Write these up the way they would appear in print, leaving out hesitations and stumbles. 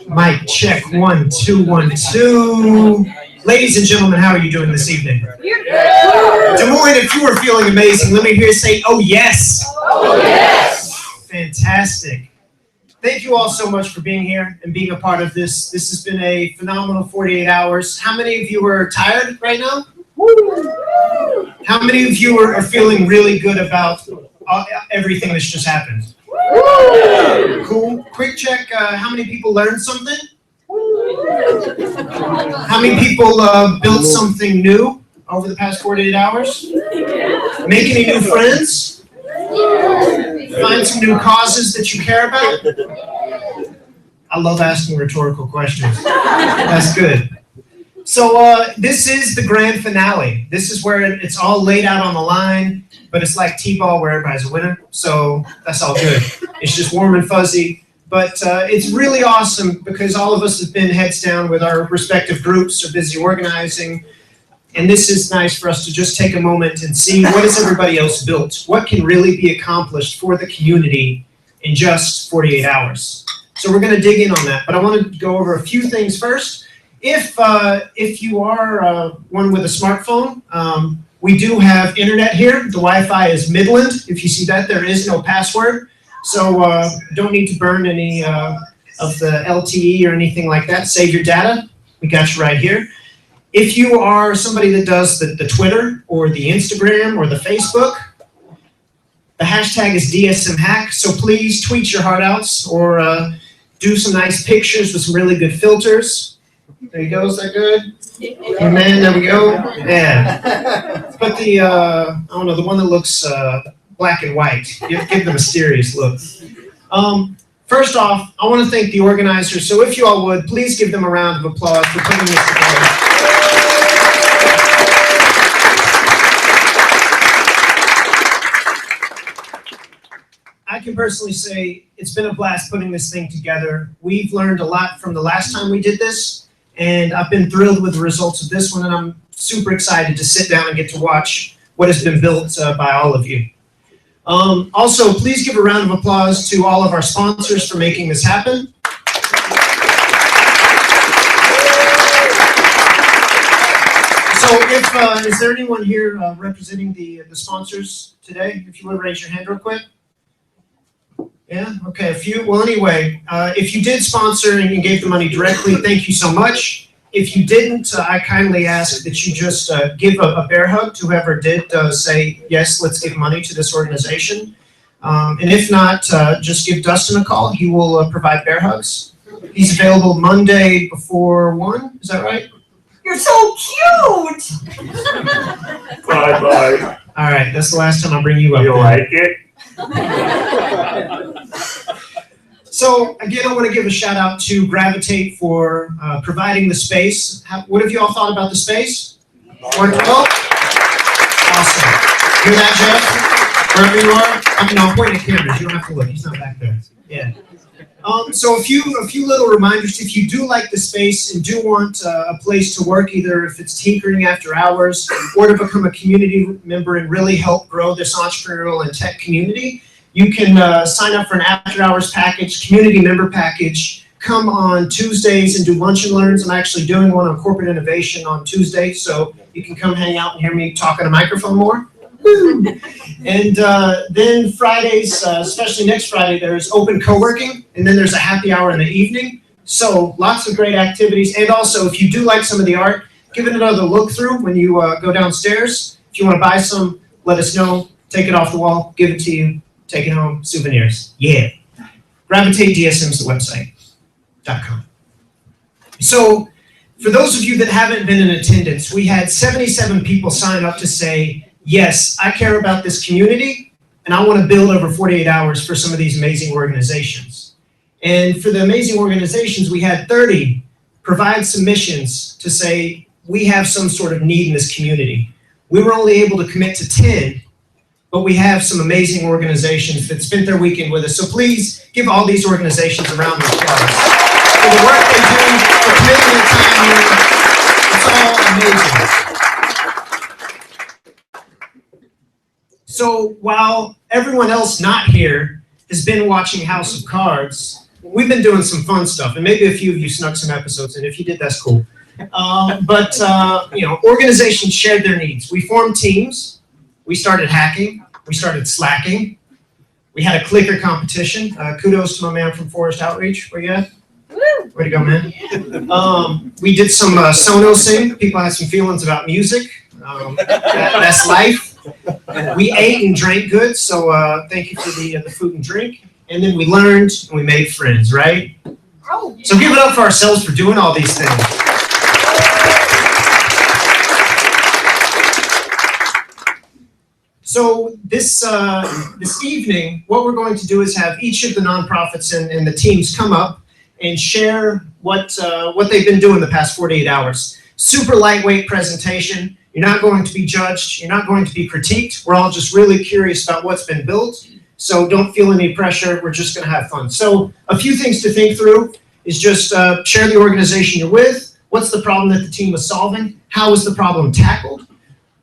Mic check 1 2 1 2. Ladies and gentlemen, how are you doing this evening? Des Moines, if you are feeling amazing, let me hear you say, "Oh yes." Oh yes. Fantastic. Thank you all so much for being here and being a part of this. This has been a phenomenal 48 hours. How many of you are tired right now? How many of you are feeling really good about everything that's just happened? Cool. Quick check. How many people learned something? How many people built something new over the past 48 hours? Make any new friends? Find some new causes that you care about? I love asking rhetorical questions. That's good. So this is the grand finale. This is where it's all laid out on the line, but it's like T-ball where everybody's a winner. So that's all good. It's just warm and fuzzy. But it's really awesome because all of us have been heads down with our respective groups, are busy organizing. And this is nice for us to just take a moment and see what has everybody else built? What can really be accomplished for the community in just 48 hours? So we're going to dig in on that. But I want to go over a few things first. If you are one with a smartphone, we do have internet here. The Wi-Fi is Midland. If you see that, there is no password. So don't need to burn any of the LTE or anything like that. Save your data. We got you right here. If you are somebody that does the Twitter or the Instagram or the Facebook, the hashtag is dsmHack. So please tweet your heart outs or do some nice pictures with some really good filters. There you go. Is that good? Amen. There we go. Yeah. Put the I don't know, the one that looks black and white. Give them a serious look. First off, I want to thank the organizers. So if you all would, please give them a round of applause for putting this together. I can personally say it's been a blast putting this thing together. We've learned a lot from the last time we did this, and I've been thrilled with the results of this one, and I'm super excited to sit down and get to watch what has been built by all of you. Also, please give a round of applause to all of our sponsors for making this happen. So is there anyone here representing the sponsors today? If you would raise your hand real quick. Yeah, okay, a few. Well, anyway, if you did sponsor and you gave the money directly, thank you so much. If you didn't, I kindly ask that you just give a bear hug to whoever did say, yes, let's give money to this organization. And if not, just give Dustin a call. He will provide bear hugs. He's available Monday before 1, is that right? You're so cute! Bye-bye. All right, that's the last time I'll bring you up. You like it? So again, I want to give a shout out to Gravitate for providing the space. What have you all thought about the space? Worked well? Awesome. Hear that, Jeff? Wherever you are? I'm pointing at cameras. You don't have to look. He's not back there. Yeah. So a few little reminders. If you do like the space and do want a place to work, either if it's tinkering after hours or to become a community member and really help grow this entrepreneurial and tech community, you can sign up for an after-hours package, community member package. Come on Tuesdays and do lunch and learns. I'm actually doing one on corporate innovation on Tuesday, so you can come hang out and hear me talk on a microphone more. And then Fridays, especially next Friday, there's open co-working, and then there's a happy hour in the evening. So lots of great activities. And also, if you do like some of the art, give it another look through when you go downstairs. If you want to buy some, let us know. Take it off the wall, give it to you. Take it home, souvenirs. Yeah. Gravitate DSM's the website.com. So for those of you that haven't been in attendance, we had 77 people sign up to say, yes, I care about this community, and I want to build over 48 hours for some of these amazing organizations. And for the amazing organizations, we had 30 provide submissions to say, we have some sort of need in this community. We were only able to commit to 10, but we have some amazing organizations that spent their weekend with us. So please give all these organizations a round of applause for the work they do, for committing their time here. It's all amazing. So while everyone else not here has been watching House of Cards, we've been doing some fun stuff, and maybe a few of you snuck some episodes, and if you did, that's cool. Organizations shared their needs. We formed teams. We started hacking. We started slacking. We had a clicker competition. Kudos to my man from Forest Outreach. Where you at? Way to go, man. We did some Sonosing. People had some feelings about music. That's life. We ate and drank good, so thank you for the food and drink. And then we learned and we made friends, right? So give it up for ourselves for doing all these things. So this evening, what we're going to do is have each of the nonprofits and the teams come up and share what they've been doing the past 48 hours. Super lightweight presentation. You're not going to be judged. You're not going to be critiqued. We're all just really curious about what's been built. So don't feel any pressure. We're just going to have fun. So a few things to think through is just share the organization you're with. What's the problem that the team was solving? How was the problem tackled?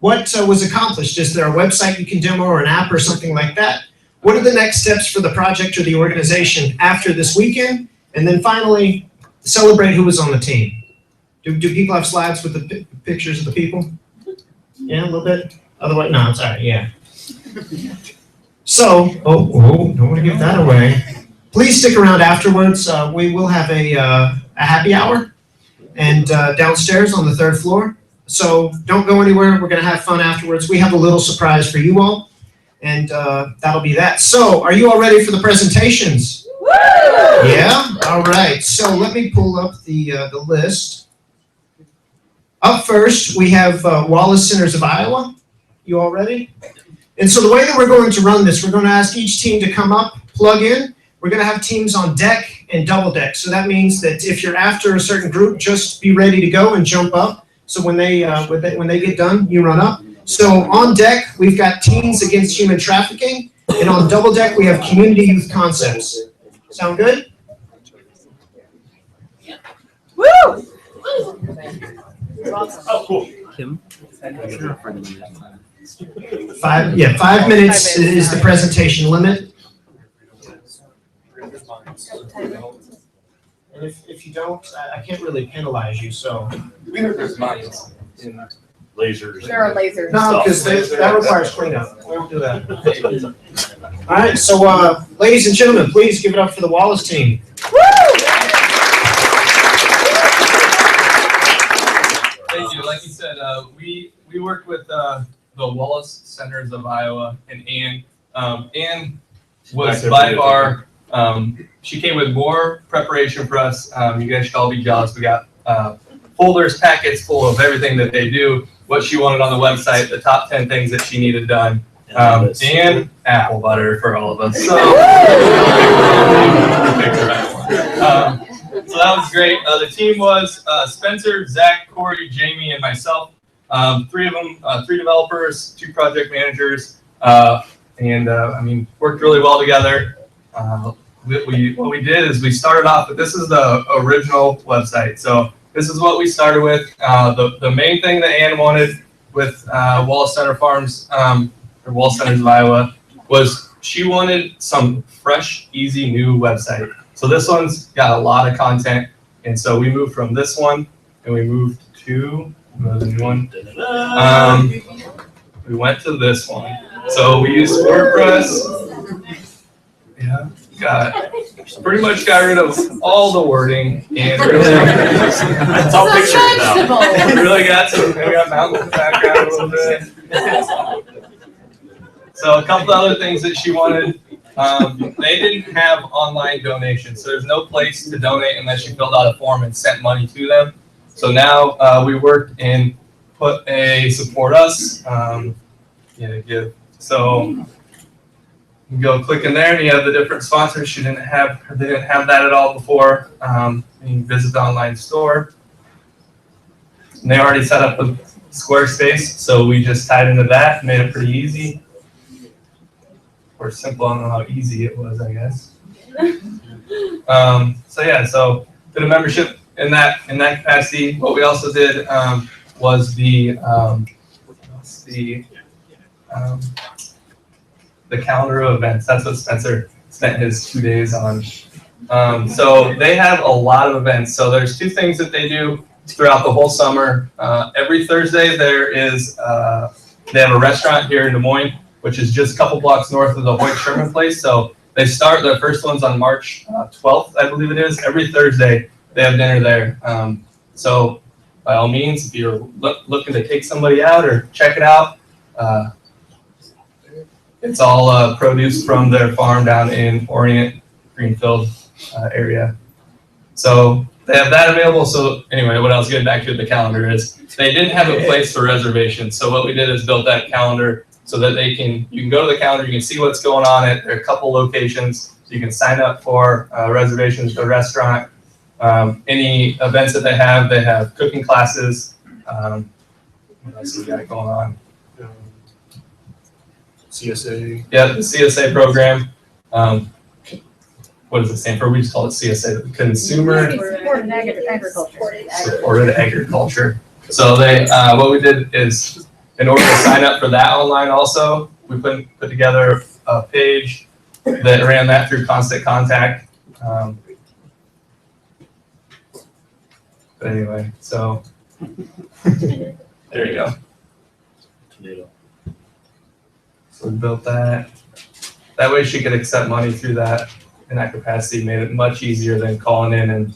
What was accomplished? Is there a website you can demo or an app or something like that? What are the next steps for the project or the organization after this weekend? And then finally, celebrate who was on the team. Do people have slides with the pictures of the people? Yeah, a little bit? Otherwise, no, I'm sorry, yeah. So, don't want to give that away. Please stick around afterwards. We will have a happy hour and downstairs on the 3rd floor. So don't go anywhere. We're going to have fun afterwards. We have a little surprise for you all, and that'll be that. So are you all ready for the presentations? Woo! Yeah? All right. So let me pull up the list. Up first, we have Wallace Centers of Iowa. You all ready? And so the way that we're going to run this, we're going to ask each team to come up, plug in. We're going to have teams on deck and double deck. So that means that if you're after a certain group, just be ready to go and jump up. So when they get done, you run up. So on deck, we've got Teens Against Human Trafficking. And on double deck, we have Community Youth Concepts. Sound good? Woo! Oh, cool. Kim? 5 minutes is the presentation limit. And if you don't, I can't really penalize you, so. We heard there's mines in lasers. There are lasers. No, because that requires cleanup. We don't do that. All right, so ladies and gentlemen, please give it up for the Wallace team. Woo! Thank you. Like you said, we worked with the Wallace Centers of Iowa and Ann. Ann was by far, she came with more preparation for us. You guys should all be jealous. We got folders, packets full of everything that they do, what she wanted on the website, the top 10 things that she needed done, and apple butter for all of us. So, so that was great. The team was Spencer, Zach, Corey, Jamie, and myself. 3 of them, 3 developers, 2 project managers, and worked really well together. What we did is we started off with, this is the original website. So this is what we started with. The main thing that Ann wanted with Wallace Center Farms, or Wallace Centers of Iowa, was she wanted some fresh, easy, new website. So this one's got a lot of content, and so we moved from this one, and we moved to the new one. We went to this one. So we used WordPress. Yeah, pretty much got rid of all the wording and really, It's all pictures now. really got mountains in the background a little bit. So a couple other things that she wanted. They didn't have online donations, so there's no place to donate unless you filled out a form and sent money to them. So now we worked and put a support us, give. So You go click in there and you have the different sponsors. They didn't have that at all before. You can visit the online store. And they already set up a Squarespace, so we just tied into that and made it pretty easy. Or simple, I don't know how easy it was, I guess. So did a membership in that capacity. What we also did was the calendar of events. That's what Spencer spent his 2 days on. So they have a lot of events. So there's 2 things that they do throughout the whole summer. Every Thursday they have a restaurant here in Des Moines, which is just a couple blocks north of the Hoyt Sherman place. So they start their first ones on March 12th, I believe it is. Every Thursday they have dinner there. So by all means, if you're looking to take somebody out or check it out, it's all produce from their farm down in Orient, Greenfield area. So they have that available. So anyway, what I was getting back to the calendar is they didn't have a place for reservations. So what we did is built that calendar so that you can go to the calendar, you can see what's going on at there are a couple locations. So you can sign up for reservations for the restaurant. Any events that they have cooking classes. What else we got going on? CSA. Yeah, the CSA program. What does it stand for? We just call it CSA, the Consumer Supported Agriculture. So what we did is, in order to sign up for that online also, we put together a page that ran that through Constant Contact. But anyway, so there you go. So we built that. That way she could accept money through that in that capacity, made it much easier than calling in and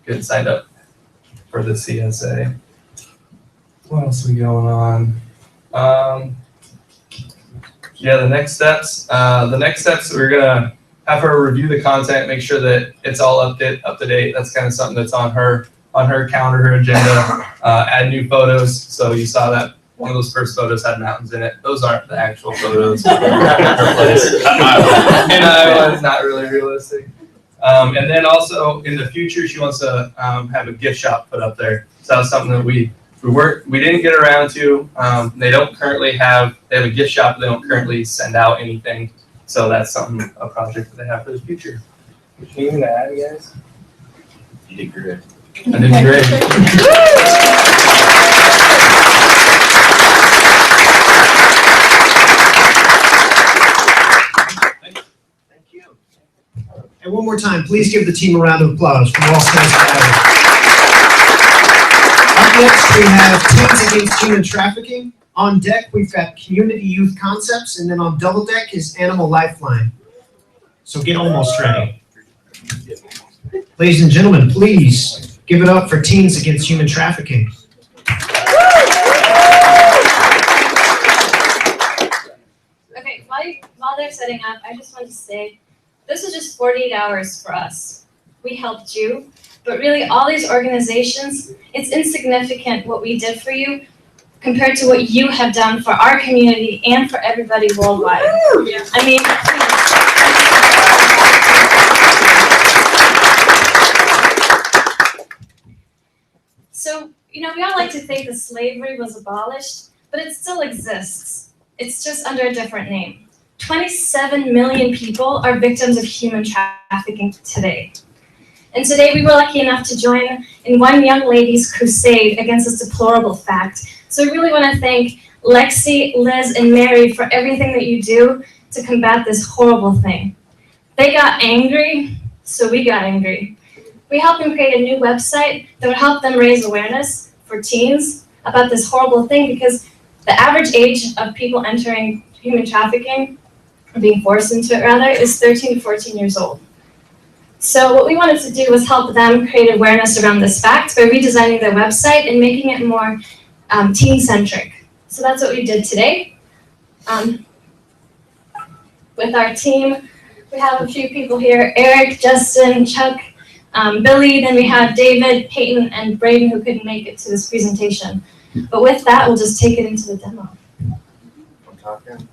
getting signed up for the CSA. What else we going on? Yeah, the next steps. We're gonna have her review the content, make sure that it's all up to date. That's kind of something that's on her calendar, her agenda. Add new photos. So you saw that one of those first photos had mountains in it. Those aren't the actual photos. In Iowa, it's not really realistic. And then also in the future, she wants to have a gift shop put up there. So that's something that we didn't get around to. They have a gift shop, but they don't currently send out anything. So that's a project that they have for the future. Anything to add, guys? You did great. I did great. And one more time, please give the team a round of applause from all sides of the aisle. Up next, we have Teens Against Human Trafficking. On deck, we've got Community Youth Concepts, and then on double deck is Animal Lifeline. So get almost ready. Ladies and gentlemen, please give it up for Teens Against Human Trafficking. Okay, while they're setting up, I just want to say, this is just 48 hours for us. We helped you, but really all these organizations, it's insignificant what we did for you compared to what you have done for our community and for everybody worldwide. I mean, so, we all like to think that slavery was abolished, but it still exists. It's just under a different name. 27 million people are victims of human trafficking today. And today we were lucky enough to join in one young lady's crusade against this deplorable fact. So I really want to thank Lexi, Liz, and Mary for everything that you do to combat this horrible thing. They got angry, so we got angry. We helped them create a new website that would help them raise awareness for teens about this horrible thing, because the average age of people entering human trafficking, or being forced into it rather, is 13 to 14 years old. So what we wanted to do was help them create awareness around this fact by redesigning their website and making it more teen-centric. So that's what we did today. With our team, we have a few people here: Eric, Justin, Chuck, Billy, then we have David, Peyton, and Braden, who couldn't make it to this presentation. But with that, we'll just take it into the demo. I'm talking.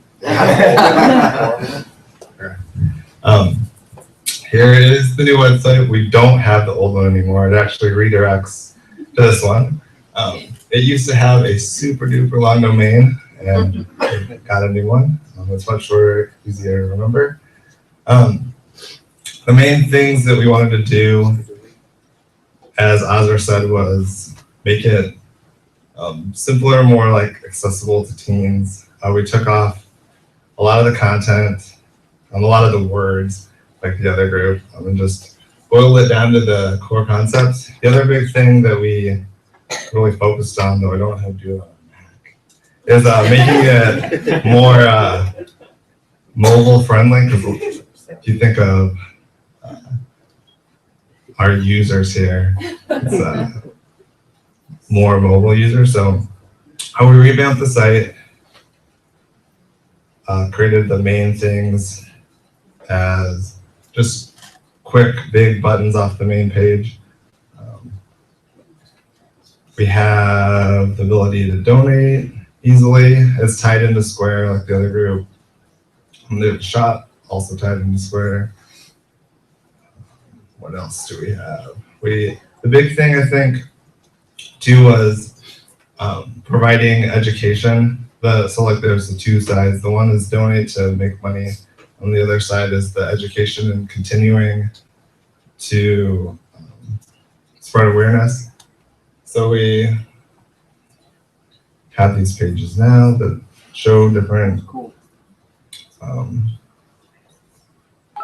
Here is the new website. We don't have the old one anymore. It actually redirects to this one. It used to have a super duper long domain, and we got a new one. It's much shorter, easier to remember. The main things that we wanted to do, as Azra said, was make it simpler, more like accessible to teens. We took off a lot of the content, a lot of the words, like the other group, and just boiled it down to the core concepts. The other big thing that we really focused on, though I don't have to do it on Mac, is making it more mobile friendly. Because if you think of our users here, it's more mobile users. So how we revamped the site, created the main things as just quick, big buttons off the main page. We have the ability to donate easily. It's tied into Square like the other group. The shop also tied into Square. What else do we have? The big thing I think too was providing education. So like there's the two sides. The one is donate to make money. On the other side is the education and continuing to spread awareness. So we have these pages now that show different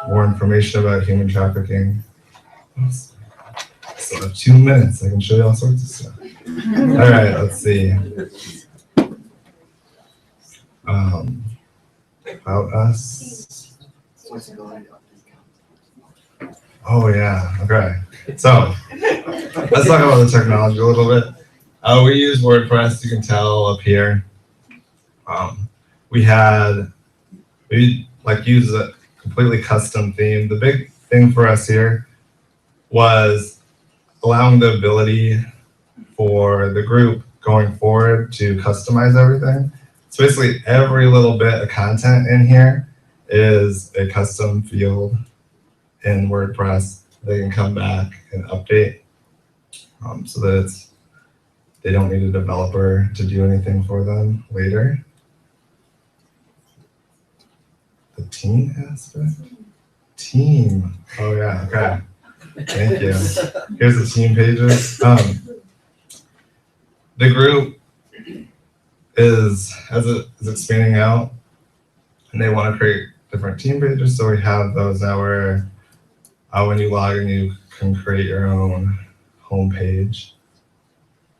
more information about human trafficking. So I have 2 minutes. I can show you all sorts of stuff. All right, let's see. About us. Oh yeah, okay. So let's talk about the technology a little bit. We use WordPress, you can tell up here. We use a completely custom theme. The big thing for us here was allowing the ability for the group going forward to customize everything. So basically every little bit of content in here is a custom field in WordPress. They can come back and update so that they don't need a developer to do anything for them later. The team aspect? Team. Oh yeah, okay. Thank you. Here's the team pages. The group is expanding out, and they want to create different team pages. So we have those now where when you log in, you can create your own homepage.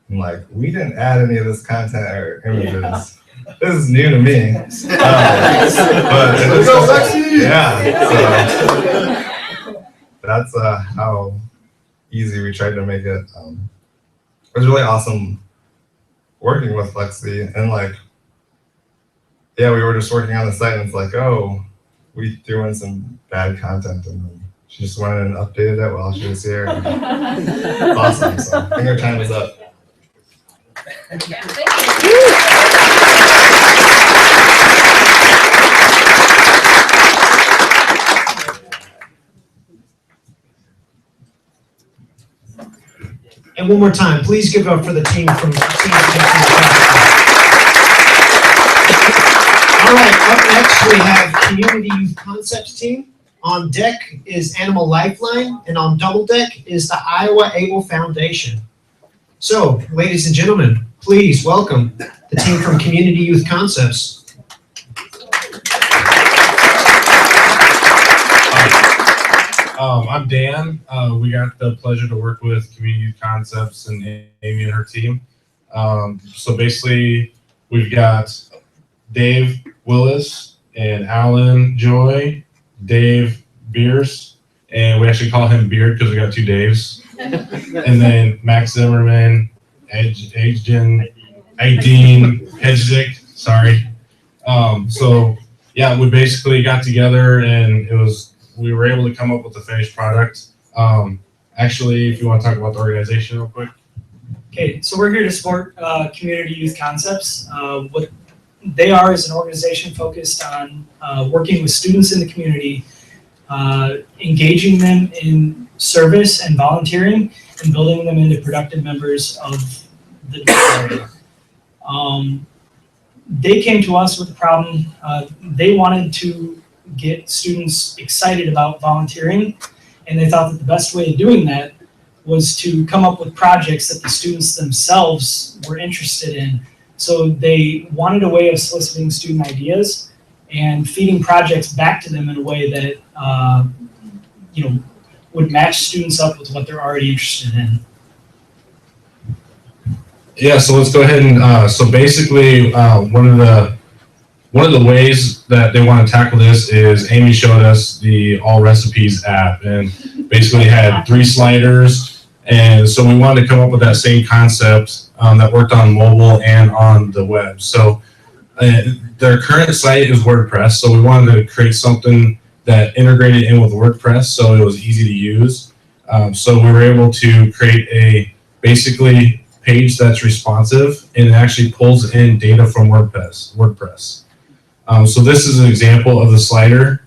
And like, we didn't add any of this content or images. This is new to me. But so that's how easy we tried to make it. It was really awesome working with Lexi, and like, yeah, we were just working on the site, and it's like, oh, we threw in some bad content, and then she just went in and updated it while she was here. It's awesome. So I think our time is up. Yeah, thank you. And one more time, please give it up for the team from All right, up next we have Community Youth Concepts team. On deck is Animal Lifeline, and on double deck is the Iowa Able Foundation. So, ladies and gentlemen, please welcome the team from Community Youth Concepts. I'm Dan. We got the pleasure to work with Community Youth Concepts and Amy and her team. So basically, we've got Dave Willis and Alan Joy, Dave Beers, and we actually call him Beard because we got two Daves. And then Max Zimmerman, Aideen Hedzik, sorry. So yeah, we basically got together and we were able to come up with a finished product. Actually, if you want to talk about the organization real quick. Okay, so we're here to support Community Youth Concepts. What they are as an organization focused on working with students in the community, engaging them in service and volunteering, and building them into productive members of the community. They came to us with a problem. They wanted to get students excited about volunteering, and they thought that the best way of doing that was to come up with projects that the students themselves were interested in. So they wanted a way of soliciting student ideas and feeding projects back to them in a way that would match students up with what they're already interested in. Yeah, so let's go ahead and so basically one of the ways that they want to tackle this is Amy showed us the All Recipes app, and basically had 3 sliders, and so we wanted to come up with that same concept that worked on mobile and on the web. So their current site is WordPress, so we wanted to create something that integrated in with WordPress so it was easy to use. So we were able to create a basically page that's responsive, and it actually pulls in data from WordPress. So this is an example of the slider.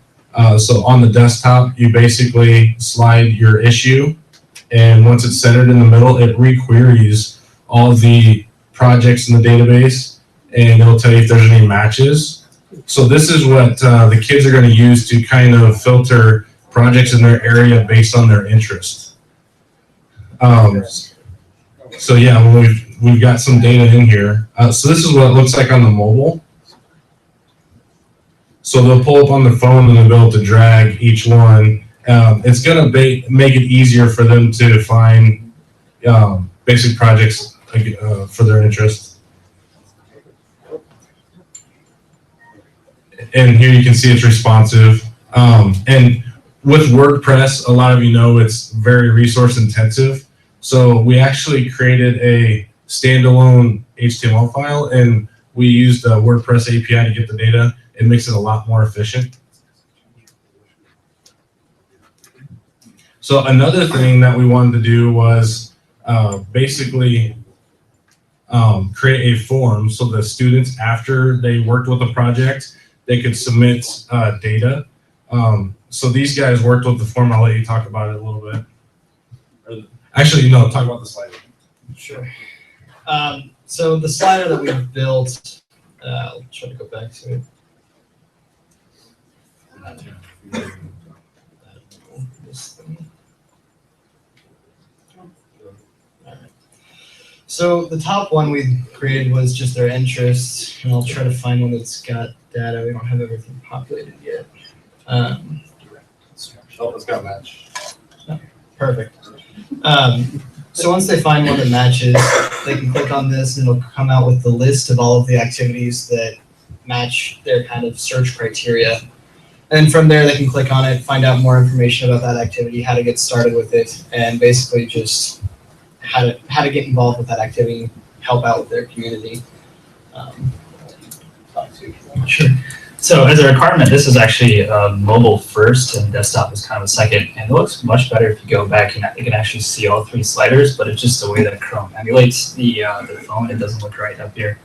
So on the desktop, you basically slide your issue, and once it's centered in the middle, it re-queries all of the projects in the database, and it'll tell you if there's any matches. So this is what the kids are going to use to kind of filter projects in their area based on their interest. So yeah, we've got some data in here. So this is what it looks like on the mobile. So they'll pull up on the phone and they'll be able to drag each one. It's going to make it easier for them to find basic projects for their interest. And here you can see it's responsive. And with WordPress, a lot of you know it's very resource intensive. So we actually created a standalone HTML file, and we used the WordPress API to get the data. It makes it a lot more efficient. So another thing that we wanted to do was basically create a form so the students, after they worked with a project, they could submit data. So these guys worked with the form. I'll let you talk about it a little bit. Actually, no, talk about the slider. Sure. So the slider that we built, I'll try to go back to it. So the top one we created was just their interests, and I'll try to find one that's got data. We don't have everything populated yet. Oh, it's got a match. Perfect. So once they find one that matches, they can click on this and it'll come out with the list of all of the activities that match their kind of search criteria. And from there, they can click on it, find out more information about that activity, how to get started with it, and basically just how to get involved with that activity, help out with their community. Sure. So as a requirement, this is actually mobile first and desktop is kind of a second. And it looks much better if you go back and you can actually see all 3 sliders, but it's just the way that Chrome emulates the phone. It doesn't look right up here.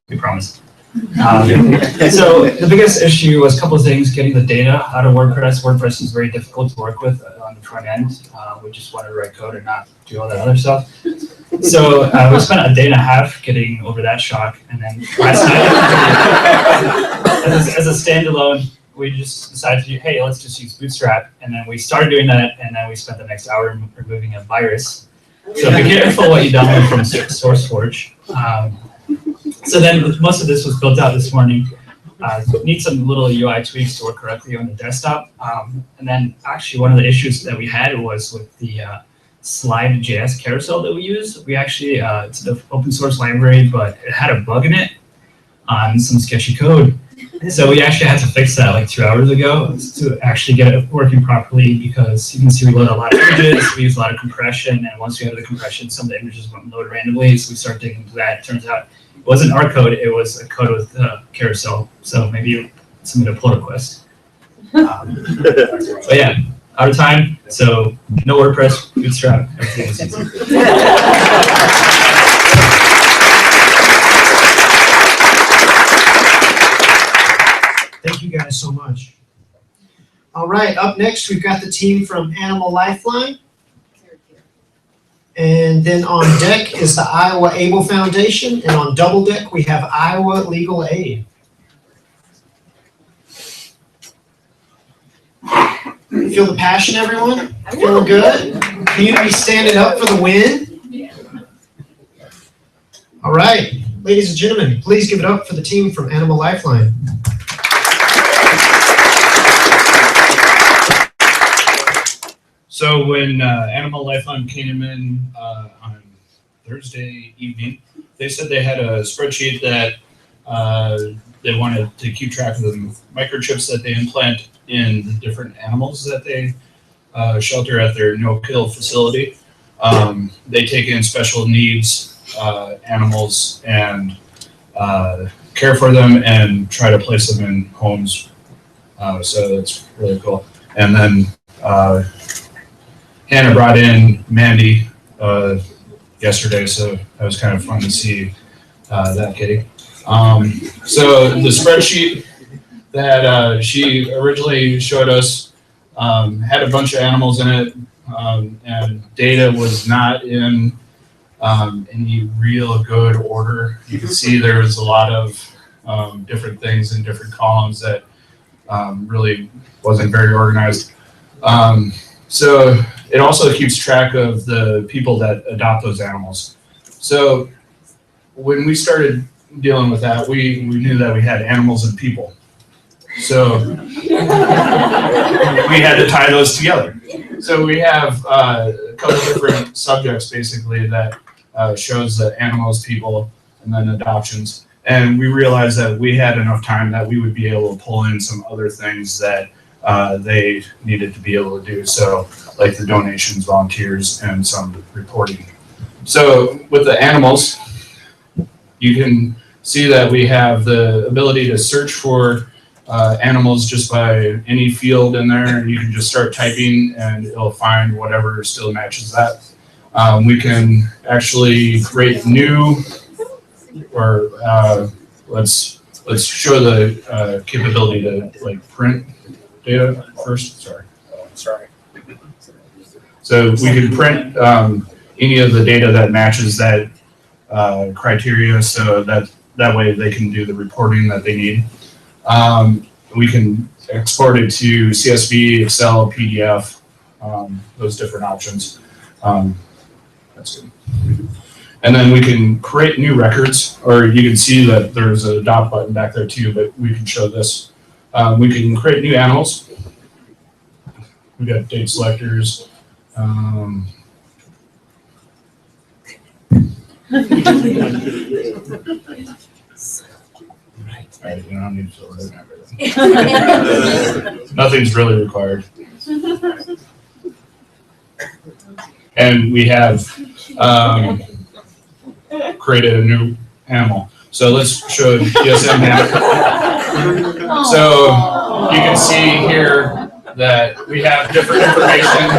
We promise. So the biggest issue was a couple of things: getting the data out of WordPress. WordPress is very difficult to work with on the front end. We just wanted to write code and not do all that other stuff. So we spent a day and a half getting over that shock, and then last night, as a standalone, we just decided to do, hey, let's just use Bootstrap, and then we started doing that, and then we spent the next hour removing a virus. So be careful what you download from SourceForge. So then most of this was built out this morning. Need some little UI tweaks to work correctly on the desktop. And then actually one of the issues that we had was with the slide.js carousel that we use. We actually, it's an open source library, but it had a bug in it on some sketchy code. So we actually had to fix that like 2 hours ago to actually get it working properly, because you can see we load a lot of images, we use a lot of compression, and once we had the compression, some of the images won't load randomly, so we started digging into that. It turns out it wasn't our code, it was a code with carousel, so maybe you submit a pull request. But yeah, out of time, so no WordPress, Bootstrap, everything is easy. much. All right, up next, we've got the team from Animal Lifeline. And then on deck is the Iowa Able Foundation, and on double deck, we have Iowa Legal Aid. Feel the passion, everyone? Feeling good? Community standing up for the win? All right, ladies and gentlemen, please give it up for the team from Animal Lifeline. So when Animal Lifeline came in on Thursday evening, they said they had a spreadsheet that they wanted to keep track of the microchips that they implant in the different animals that they shelter at their no-kill facility. They take in special needs animals and care for them and try to place them in homes. So that's really cool. And then Hannah brought in Mandy yesterday, so that was kind of fun to see that kitty. So the spreadsheet that she originally showed us had a bunch of animals in it, and data was not in any real good order. You can see there was a lot of different things in different columns that really wasn't very organized. So it also keeps track of the people that adopt those animals. So when we started dealing with that, we knew that we had animals and people. So we had to tie those together. So we have a couple different subjects basically that shows the animals, people, and then adoptions. And we realized that we had enough time that we would be able to pull in some other things that they needed to be able to do. So like the donations, volunteers, and some reporting. So with the animals, you can see that we have the ability to search for animals just by any field in there, and you can just start typing and it'll find whatever still matches that. We can actually create new, or let's show the capability to like print data first. Sorry. So we can print any of the data that matches that criteria, so that way they can do the reporting that they need. We can export it to CSV, Excel, PDF, those different options. That's good. And then we can create new records, or you can see that there's a dot button back there too, but we can show this. We can create new animals. We got date selectors. Right, you don't need to fill it in everything. Nothing's really required. And we have created a new animal. So let's show dsmHack. So you can see here that we have different information.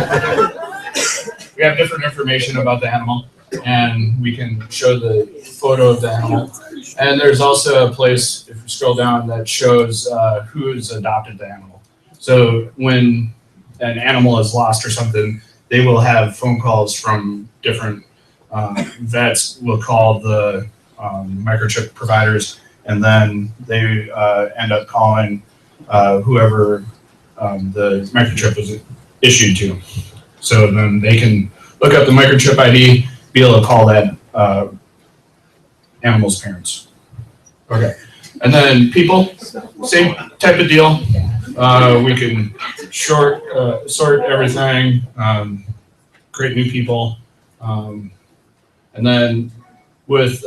We have different information about the animal, and we can show the photo of the animal. And there's also a place, if you scroll down, that shows who's adopted the animal. So when an animal is lost or something, they will have phone calls from different vets will call the microchip providers, and then they end up calling whoever the microchip was issued to. So then they can look up the microchip ID, be able to call that animal's parents. Okay, and then people, same type of deal. We can sort everything, create new people, and then with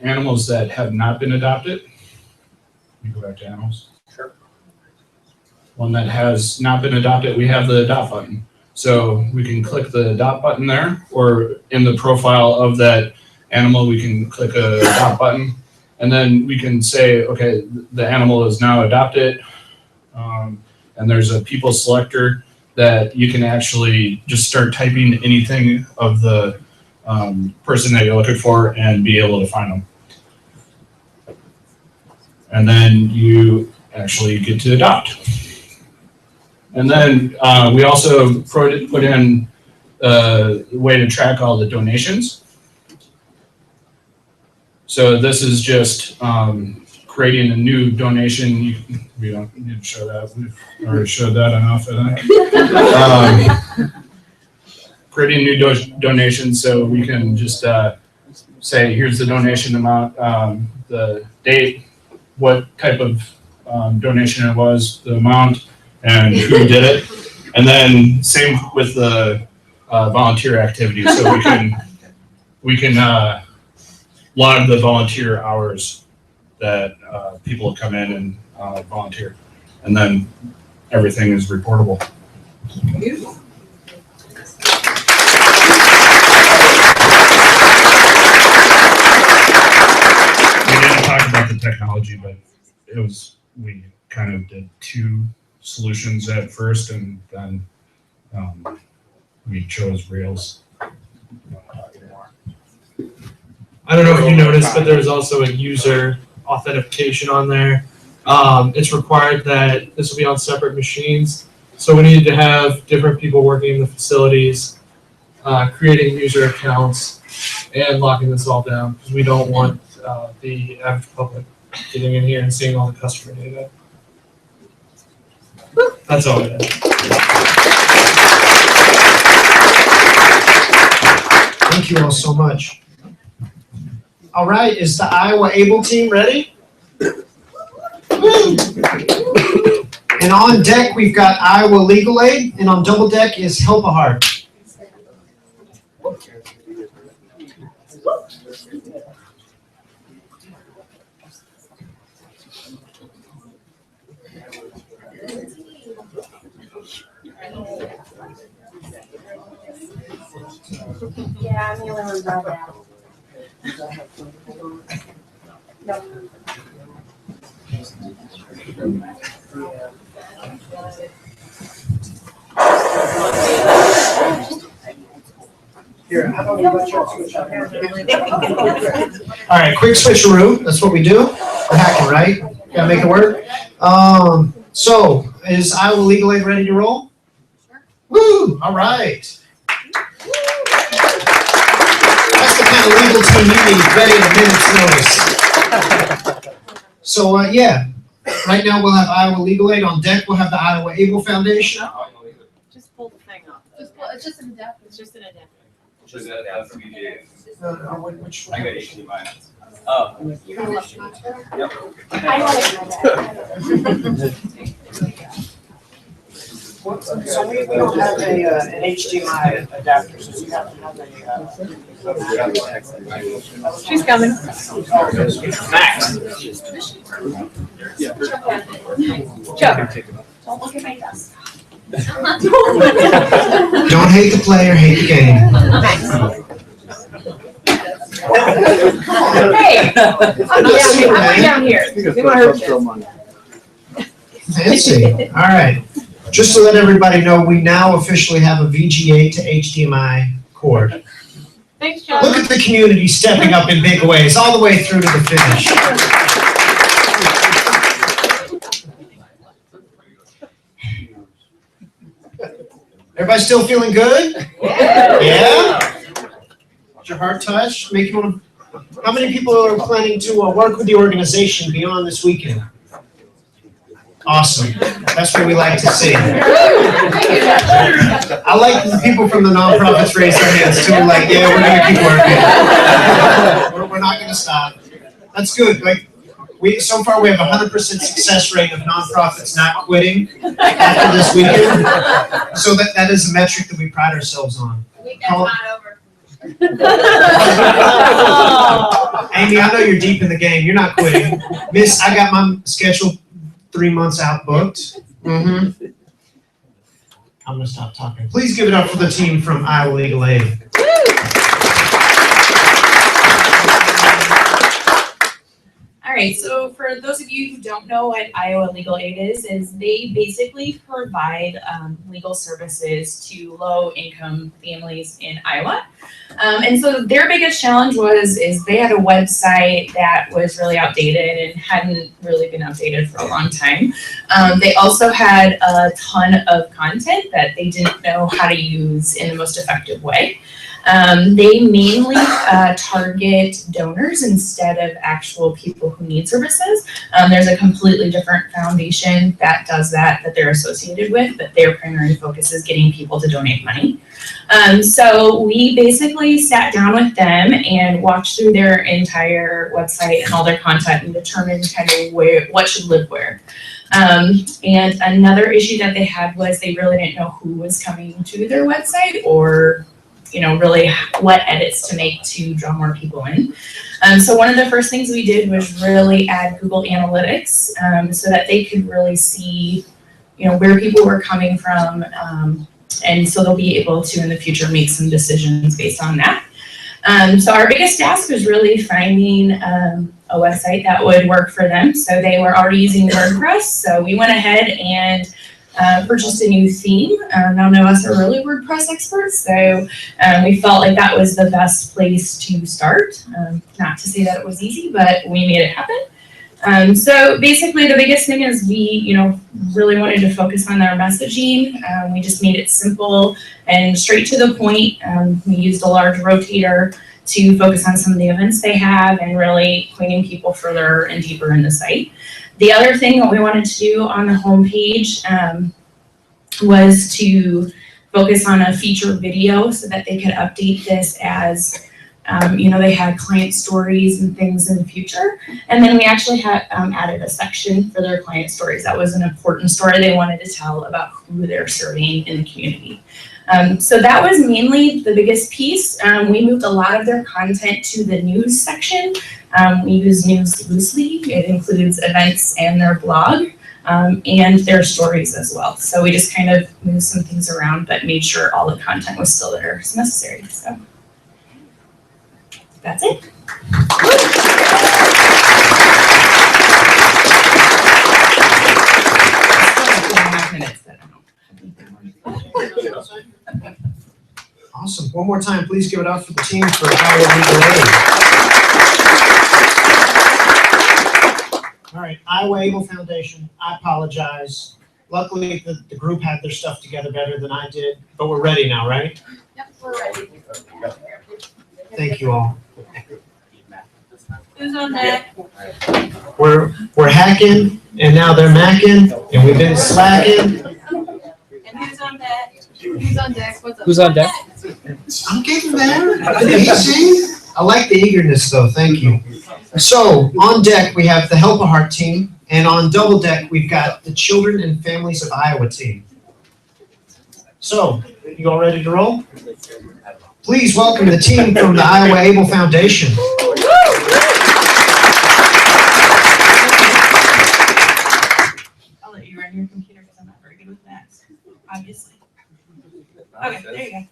animals that have not been adopted, you go back to animals. Sure. One that has not been adopted, we have the adopt button. So we can click the adopt button there, or in the profile of that animal, we can click a adopt button, and then we can say, okay, the animal is now adopted, and there's a people selector that you can actually just start typing anything of the person that you're looking for and be able to find them. And then you actually get to adopt. And then we also put in a way to track all the donations. So this is just creating a new donation. We don't need to show that. We've already showed that enough, I think. Creating new donations, so we can just say, here's the donation amount, the date, what type of donation it was, the amount, and who did it. And then same with the volunteer activities, so we can log the volunteer hours that people come in and volunteer, and then everything is reportable. About the technology, but we kind of did two solutions at first, and then we chose Rails. I don't know if you noticed, but there's also a user authentication on there. It's required that this will be on separate machines, so we needed to have different people working in the facilities, creating user accounts, and locking this all down, because we don't want the average public getting in here and seeing all the customer data. That's all I had. Thank you all so much. All right, is the Iowa Able team ready? And on deck, we've got Iowa Legal Aid, and on double deck is Help a Heart. Yeah, I'm the only one about that. Here, how about we let you switch up here? All right, quick switcheroo. That's what we do. We're hacking, right? Gotta make it work. So, is Iowa Legal Aid ready to roll? Woo! All right. That's the kind of legal team you need, ready at a minute's notice. So, yeah, right now we'll have Iowa Legal Aid. On deck, we'll have the Iowa Able Foundation. Just pull the thing off. It's just an adapter. It's just an adapter. Which Which I got 18 minus. Oh. Yep. So we don't have an HDMI adapter, so we have to have a. She's coming. Max. Chuck. Don't look at my desk. Don't hate the player, hate the game. Hey, I'm way down here. We want to hurt you. Fancy. All right. Just to let everybody know, we now officially have a VGA to HDMI cord. Thanks, Chuck. Look at the community stepping up in big ways, all the way through to the finish. Everybody still feeling good? Yeah? Did your heart touch? Make you want to... How many people are planning to work with the organization beyond this weekend? Awesome. That's what we like to see. I like the people from the nonprofits raise their hands too, like, yeah, we're going to keep working. We're not going to stop. That's good. Like, so far we have 100% success rate of nonprofits not quitting after this weekend. So that is a metric that we pride ourselves on. Weekend's not over. Amy, I know you're deep in the game. You're not quitting. Miss, I got my schedule 3 months out booked. I'm going to stop talking. Please give it up for the team from Iowa Legal Aid. All right, so for those of you who don't know what Iowa Legal Aid is they basically provide legal services to low-income families in Iowa. And so their biggest challenge is they had a website that was really outdated and hadn't really been updated for a long time. They also had a ton of content that they didn't know how to use in the most effective way. They mainly target donors instead of actual people who need services. There's a completely different foundation that does that they're associated with, but their primary focus is getting people to donate money. So we basically sat down with them and walked through their entire website and all their content and determined kind of what should live where. And another issue that they had was they really didn't know who was coming to their website or really what edits to make to draw more people in. So one of the first things we did was really add Google Analytics so that they could really see, where people were coming from, and so they'll be able to in the future make some decisions based on that. So our biggest task was really finding a website that would work for them. So they were already using WordPress, so we went ahead and purchased a new theme. None of us are really WordPress experts, so we felt like that was the best place to start. Not to say that it was easy, but we made it happen. So basically the biggest thing is we, really wanted to focus on our messaging. We just made it simple and straight to the point. We used a large rotator to focus on some of the events they have and really pointing people further and deeper in the site. The other thing that we wanted to do on the homepage was to focus on a feature video so that they could update this as, they had client stories and things in the future. And then we actually had added a section for their client stories. That was an important story they wanted to tell about who they're serving in the community. So that was mainly the biggest piece. We moved a lot of their content to the news section. We use news loosely. It includes events and their blog and their stories as well. So we just kind of moved some things around, but made sure all the content was still there as necessary. So that's it. Awesome. One more time, please give it up for the team for Iowa Legal Aid. All right, Iowa Able Foundation, I apologize. Luckily, the group had their stuff together better than I did, but we're ready now, right? Yep, we're ready. Thank you all. Who's on deck? We're hacking, and now they're macking, and we've been slacking. And who's on deck? Who's on deck? What's up? Who's on deck? I'm getting there. Easy. I like the eagerness, though. Thank you. So on deck we have the Help a Heart team, and on double deck we've got the Children and Families of Iowa team. So you all ready to roll? Please welcome the team from the Iowa Able Foundation. I'll let you run your computer because I'm not very good with that, obviously. Okay, there you go.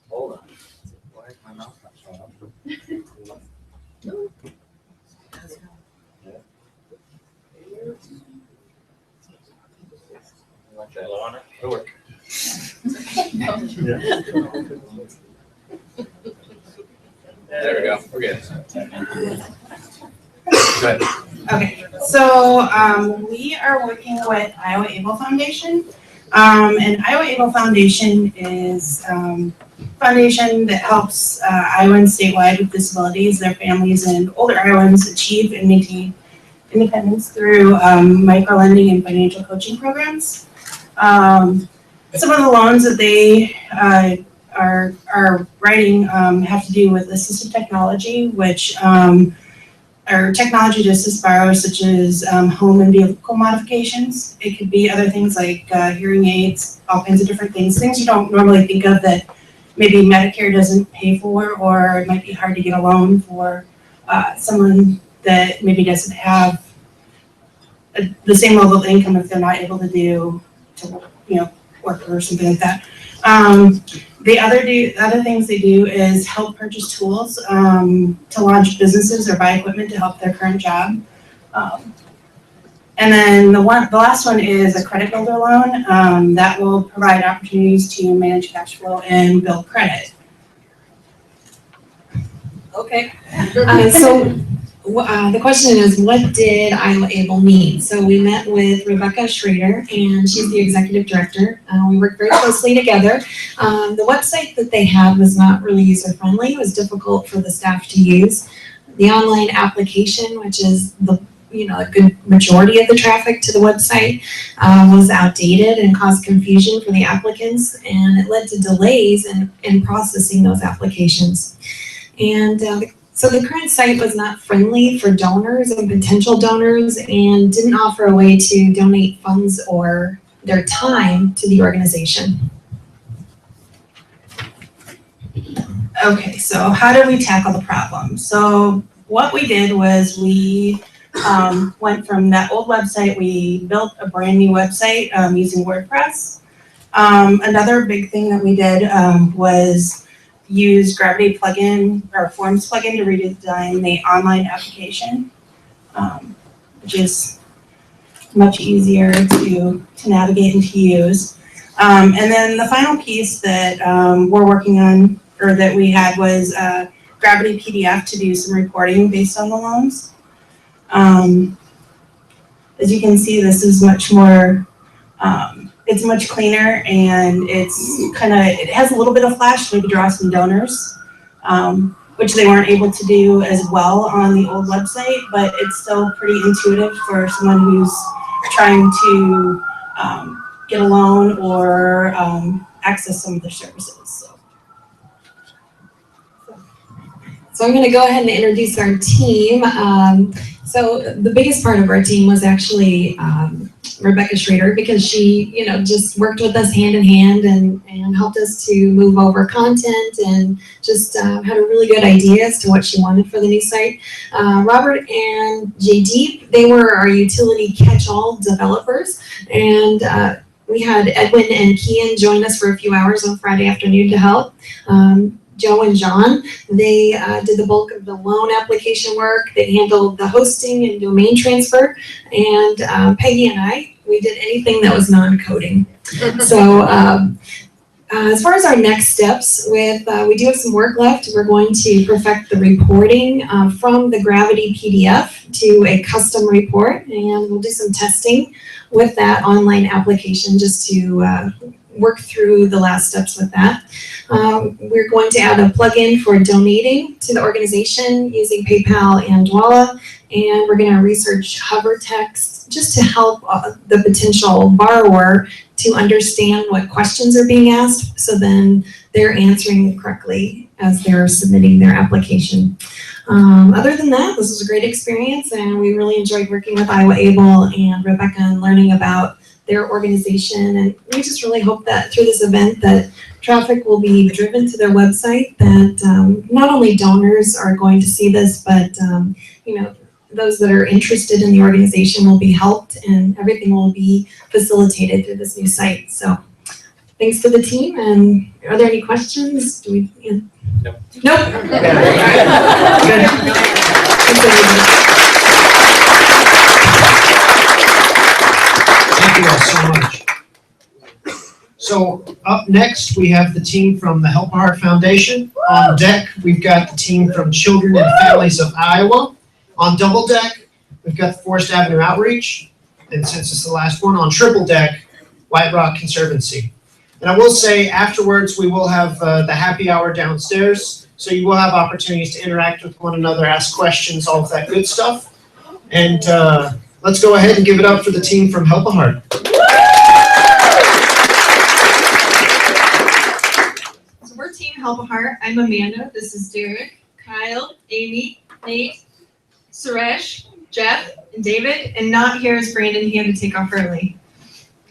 Hold on. Why is my mouse not showing up? It'll work. There we go. We're good. Okay, so we are working with Iowa Able Foundation. And Iowa Able Foundation is a foundation that helps Iowans statewide with disabilities, their families, and older Iowans achieve and maintain independence through microlending and financial coaching programs. Some of the loans that they are writing have to do with assistive technology, which are technology to assist borrowers, such as home and vehicle modifications. It could be other things like hearing aids, all kinds of different things you don't normally think of that maybe Medicare doesn't pay for, or it might be hard to get a loan for someone that maybe doesn't have the same level of income if they're not able to work or something like that. The other things they do is help purchase tools to launch businesses or buy equipment to help their current job. And then the last one is a credit builder loan that will provide opportunities to manage cash flow and build credit. Okay. The question is, what did Iowa Able need? So we met with Rebecca Schrader, and she's the executive director. We worked very closely together. The website that they had was not really user friendly. It was difficult for the staff to use. The online application, which is a good majority of the traffic to the website, was outdated and caused confusion for the applicants, and it led to delays in processing those applications. And so the current site was not friendly for donors and potential donors, and didn't offer a way to donate funds or their time to the organization. Okay, so how did we tackle the problem? So what we did was we went from that old website, we built a brand new website using WordPress. Another big thing that we did was use Gravity plugin or Forms plugin to redesign the online application, which is much easier to navigate and to use. And then the final piece that we're working on, or that we had, was Gravity PDF to do some reporting based on the loans. As you can see, this is much more, it's much cleaner, and it has a little bit of flash to maybe draw some donors, which they weren't able to do as well on the old website, but it's still pretty intuitive for someone who's trying to get a loan or access some of their services. So I'm going to go ahead and introduce our team. So the biggest part of our team was actually Rebecca Schrader, because she, just worked with us hand in hand and helped us to move over content, and just had a really good idea as to what she wanted for the new site. Robert and JD, they were our utility catch-all developers, and we had Edwin and Kian join us for a few hours on Friday afternoon to help. Joe and John, they did the bulk of the loan application work. They handled the hosting and domain transfer. And Peggy and I, we did anything that was non-coding. So as far as our next steps, we do have some work left. We're going to perfect the reporting from the Gravity PDF to a custom report, and we'll do some testing with that online application just to work through the last steps with that. We're going to add a plugin for donating to the organization using PayPal and Dwala, and we're going to research hover text just to help the potential borrower to understand what questions are being asked, so then they're answering correctly as they're submitting their application. Other than that, this was a great experience, and we really enjoyed working with Iowa Able and Rebecca and learning about their organization. And we just really hope that through this event that traffic will be driven to their website, that not only donors are going to see this, but those that are interested in the organization will be helped, and everything will be facilitated through this new site. So thanks to the team. And are there any questions? Do we? Yeah. Nope. Nope. Good. Thank you all so much. So up next, we have the team from the Help a Heart Foundation. On deck, we've got the team from Children and Families of Iowa. On double deck, we've got the Forest Avenue Outreach. And since it's the last one, on triple deck, White Rock Conservancy. And I will say afterwards, we will have the happy hour downstairs. So you will have opportunities to interact with one another, ask questions, all of that good stuff. And let's go ahead and give it up for the team from Help a Heart. So we're Team Help a Heart. I'm Amanda. This is Derek, Kyle, Amy, Nate, Suresh, Jeff, and David. And not here is Brandon. He had to take off early.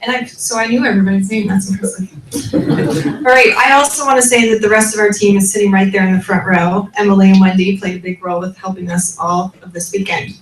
And so I knew everybody's name. That's impressive. All right. I also want to say that the rest of our team is sitting right there in the front row. Emily and Wendy played a big role with helping us all of this weekend.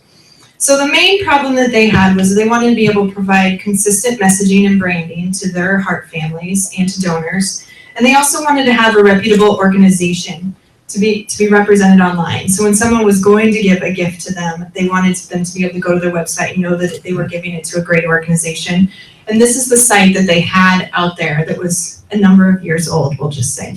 So the main problem that they had was they wanted to be able to provide consistent messaging and branding to their heart families and to donors. And they also wanted to have a reputable organization. to be represented online. So when someone was going to give a gift to them, they wanted them to be able to go to their website and know that they were giving it to a great organization. And this is the site that they had out there that was a number of years old, we'll just say.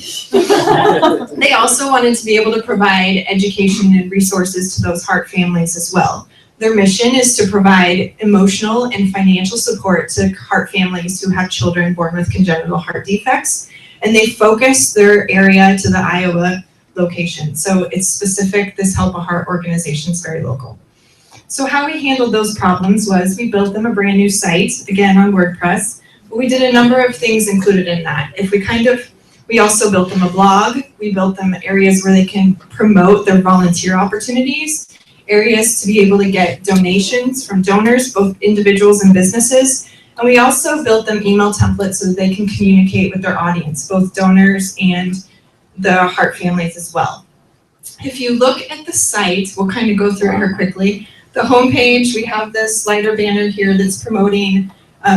They also wanted to be able to provide education and resources to those heart families as well. Their mission is to provide emotional and financial support to heart families who have children born with congenital heart defects. And they focus their area to the Iowa location. So it's specific, this Help a Heart organization is very local. So how we handled those problems was we built them a brand new site, again on WordPress, but we did a number of things included in that. We also built them a blog, we built them areas where they can promote their volunteer opportunities, areas to be able to get donations from donors, both individuals and businesses, and we also built them email templates so that they can communicate with their audience, both donors and the heart families as well. If you look at the site, we'll kind of go through it here quickly. The homepage, we have this slider banner here that's promoting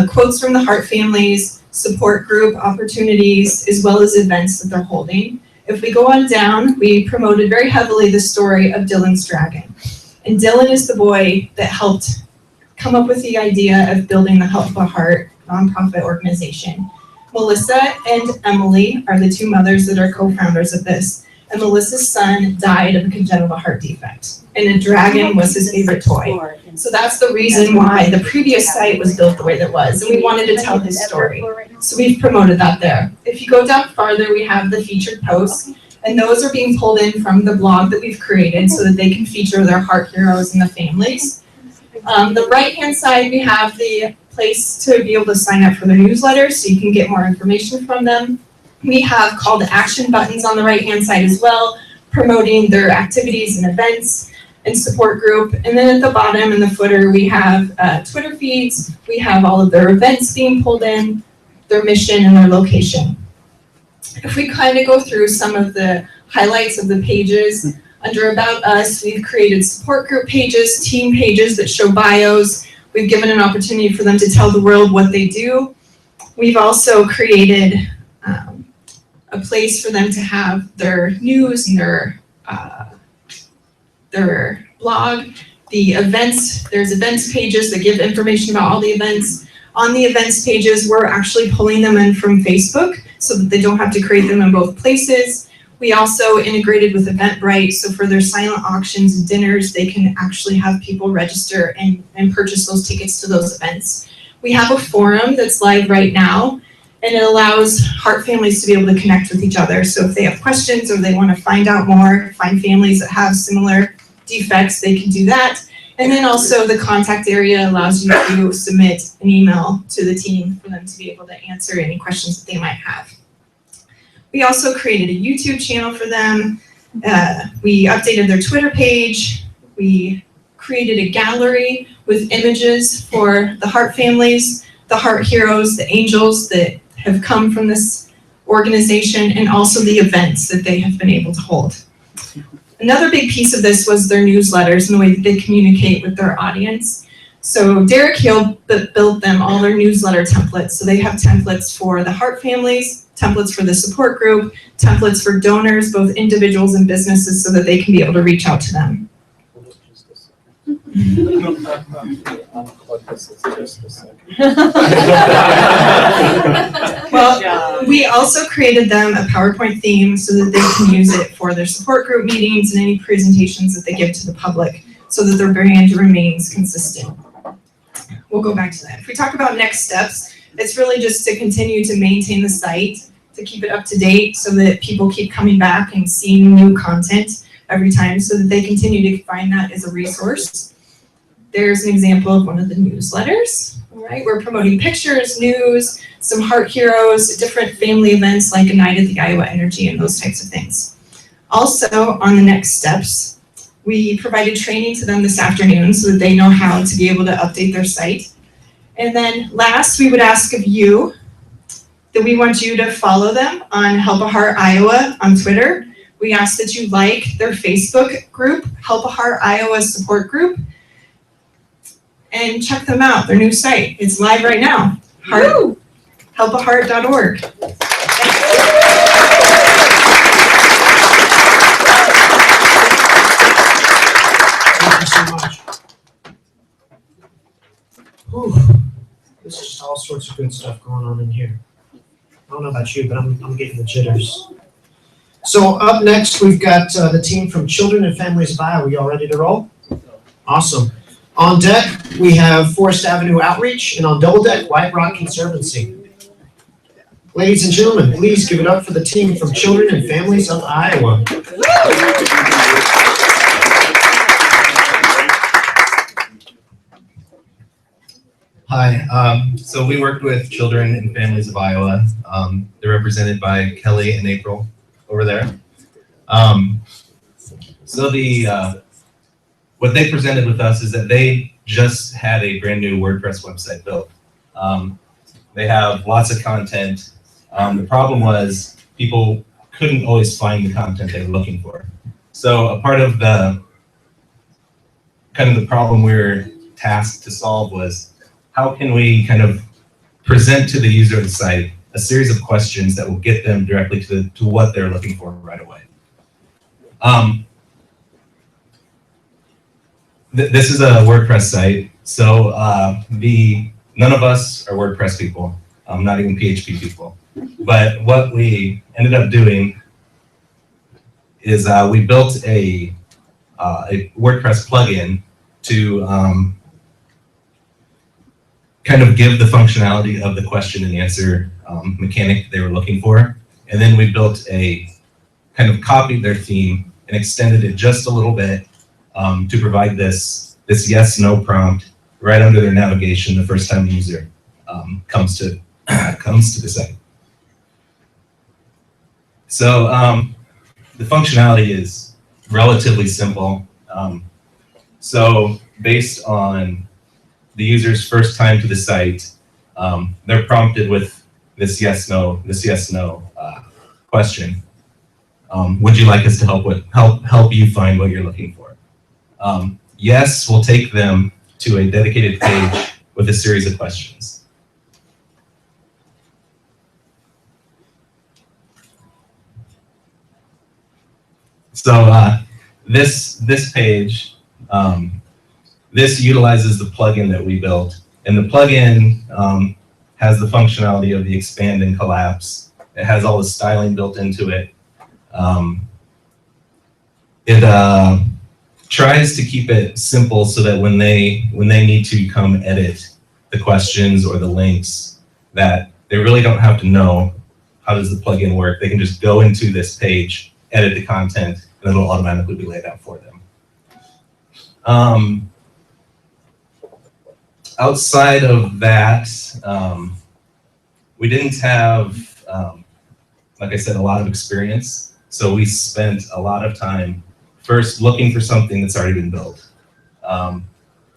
quotes from the heart families, support group opportunities, as well as events that they're holding. If we go on down, we promoted very heavily the story of Dylan's Dragon. And Dylan is the boy that helped come up with the idea of building the Help a Heart nonprofit organization. Melissa and Emily are the two mothers that are co-founders of this. And Melissa's son died of a congenital heart defect. And a dragon was his favorite toy. So that's the reason why the previous site was built the way that was. And we wanted to tell his story. So we've promoted that there. If you go down farther, we have the featured posts. And those are being pulled in from the blog that we've created so that they can feature their heart heroes and the families. The right-hand side, we have the place to be able to sign up for their newsletter so you can get more information from them. We have call to action buttons on the right-hand side as well, promoting their activities and events and support group. And then at the bottom in the footer, we have Twitter feeds. We have all of their events being pulled in, their mission, and their location. If we kind of go through some of the highlights of the pages, under About Us, we've created support group pages, team pages that show bios. We've given an opportunity for them to tell the world what they do. We've also created a place for them to have their news and their blog. The events, there's events pages that give information about all the events. On the events pages, we're actually pulling them in from Facebook so that they don't have to create them in both places. We also integrated with Eventbrite, so for their silent auctions and dinners, they can actually have people register and purchase those tickets to those events. We have a forum that's live right now, and it allows heart families to be able to connect with each other. So if they have questions or they want to find out more, find families that have similar defects, they can do that. And then also the contact area allows you to submit an email to the team for them to be able to answer any questions that they might have. We also created a YouTube channel for them. We updated their Twitter page. We created a gallery with images for the heart families, the heart heroes, the angels that have come from this organization, and also the events that they have been able to hold. Another big piece of this was their newsletters and the way that they communicate with their audience. So Derek Hill built them all their newsletter templates. So they have templates for the heart families, templates for the support group, templates for donors, both individuals and businesses, so that they can be able to reach out to them. Well, we also created them a PowerPoint theme so that they can use it for their support group meetings and any presentations that they give to the public so that their brand remains consistent. We'll go back to that. If we talk about next steps, it's really just to continue to maintain the site, to keep it up to date so that people keep coming back and seeing new content every time so that they continue to find that as a resource. There's an example of one of the newsletters. All right, we're promoting pictures, news, some heart heroes, different family events like a night at the Iowa Energy and those types of things. Also, on the next steps, we provided training to them this afternoon so that they know how to be able to update their site. And then last, we would ask of you that we want you to follow them on Help a Heart Iowa on Twitter. We ask that you like their Facebook group, Help a Heart Iowa Support Group, and check them out, their new site. It's live right now, helpaheart.org. sorts of good stuff going on in here. I don't know about you, but I'm getting the jitters. So up next, we've got the team from Children and Families of Iowa. Y'all ready to roll? Awesome. On deck, we have Forest Avenue Outreach, and on double deck, White Rock Conservancy. Ladies and gentlemen, please give it up for the team from Children and Families of Iowa. Hi, so we worked with Children and Families of Iowa. They're represented by Kelly and April over there. What they presented with us is that they just had a brand new WordPress website built. They have lots of content. The problem was people couldn't always find the content they were looking for. So a part of the problem we were tasked to solve was how can we kind of present to the user of the site a series of questions that will get them directly to what they're looking for right away. This is a WordPress site, so none of us are WordPress people, not even PHP people. But what we ended up doing is we built a WordPress plugin to kind of give the functionality of the question and answer mechanic they were looking for. And then we built kind of copied their theme and extended it just a little bit to provide this yes/no prompt right under their navigation the first time the user comes to the site. So the functionality is relatively simple. So based on the user's first time to the site, they're prompted with this yes/no question. Would you like us to help you find what you're looking for? Yes will take them to a dedicated page with a series of questions. So this page, this utilizes the plugin that we built, and the plugin has the functionality of the expand and collapse. It has all the styling built into it. It tries to keep it simple so that when they need to come edit the questions or the links, that they really don't have to know how does the plugin work. They can just go into this page, edit the content, and it'll automatically be laid out for them. Outside of that, we didn't have, like I said, a lot of experience. So we spent a lot of time first looking for something that's already been built.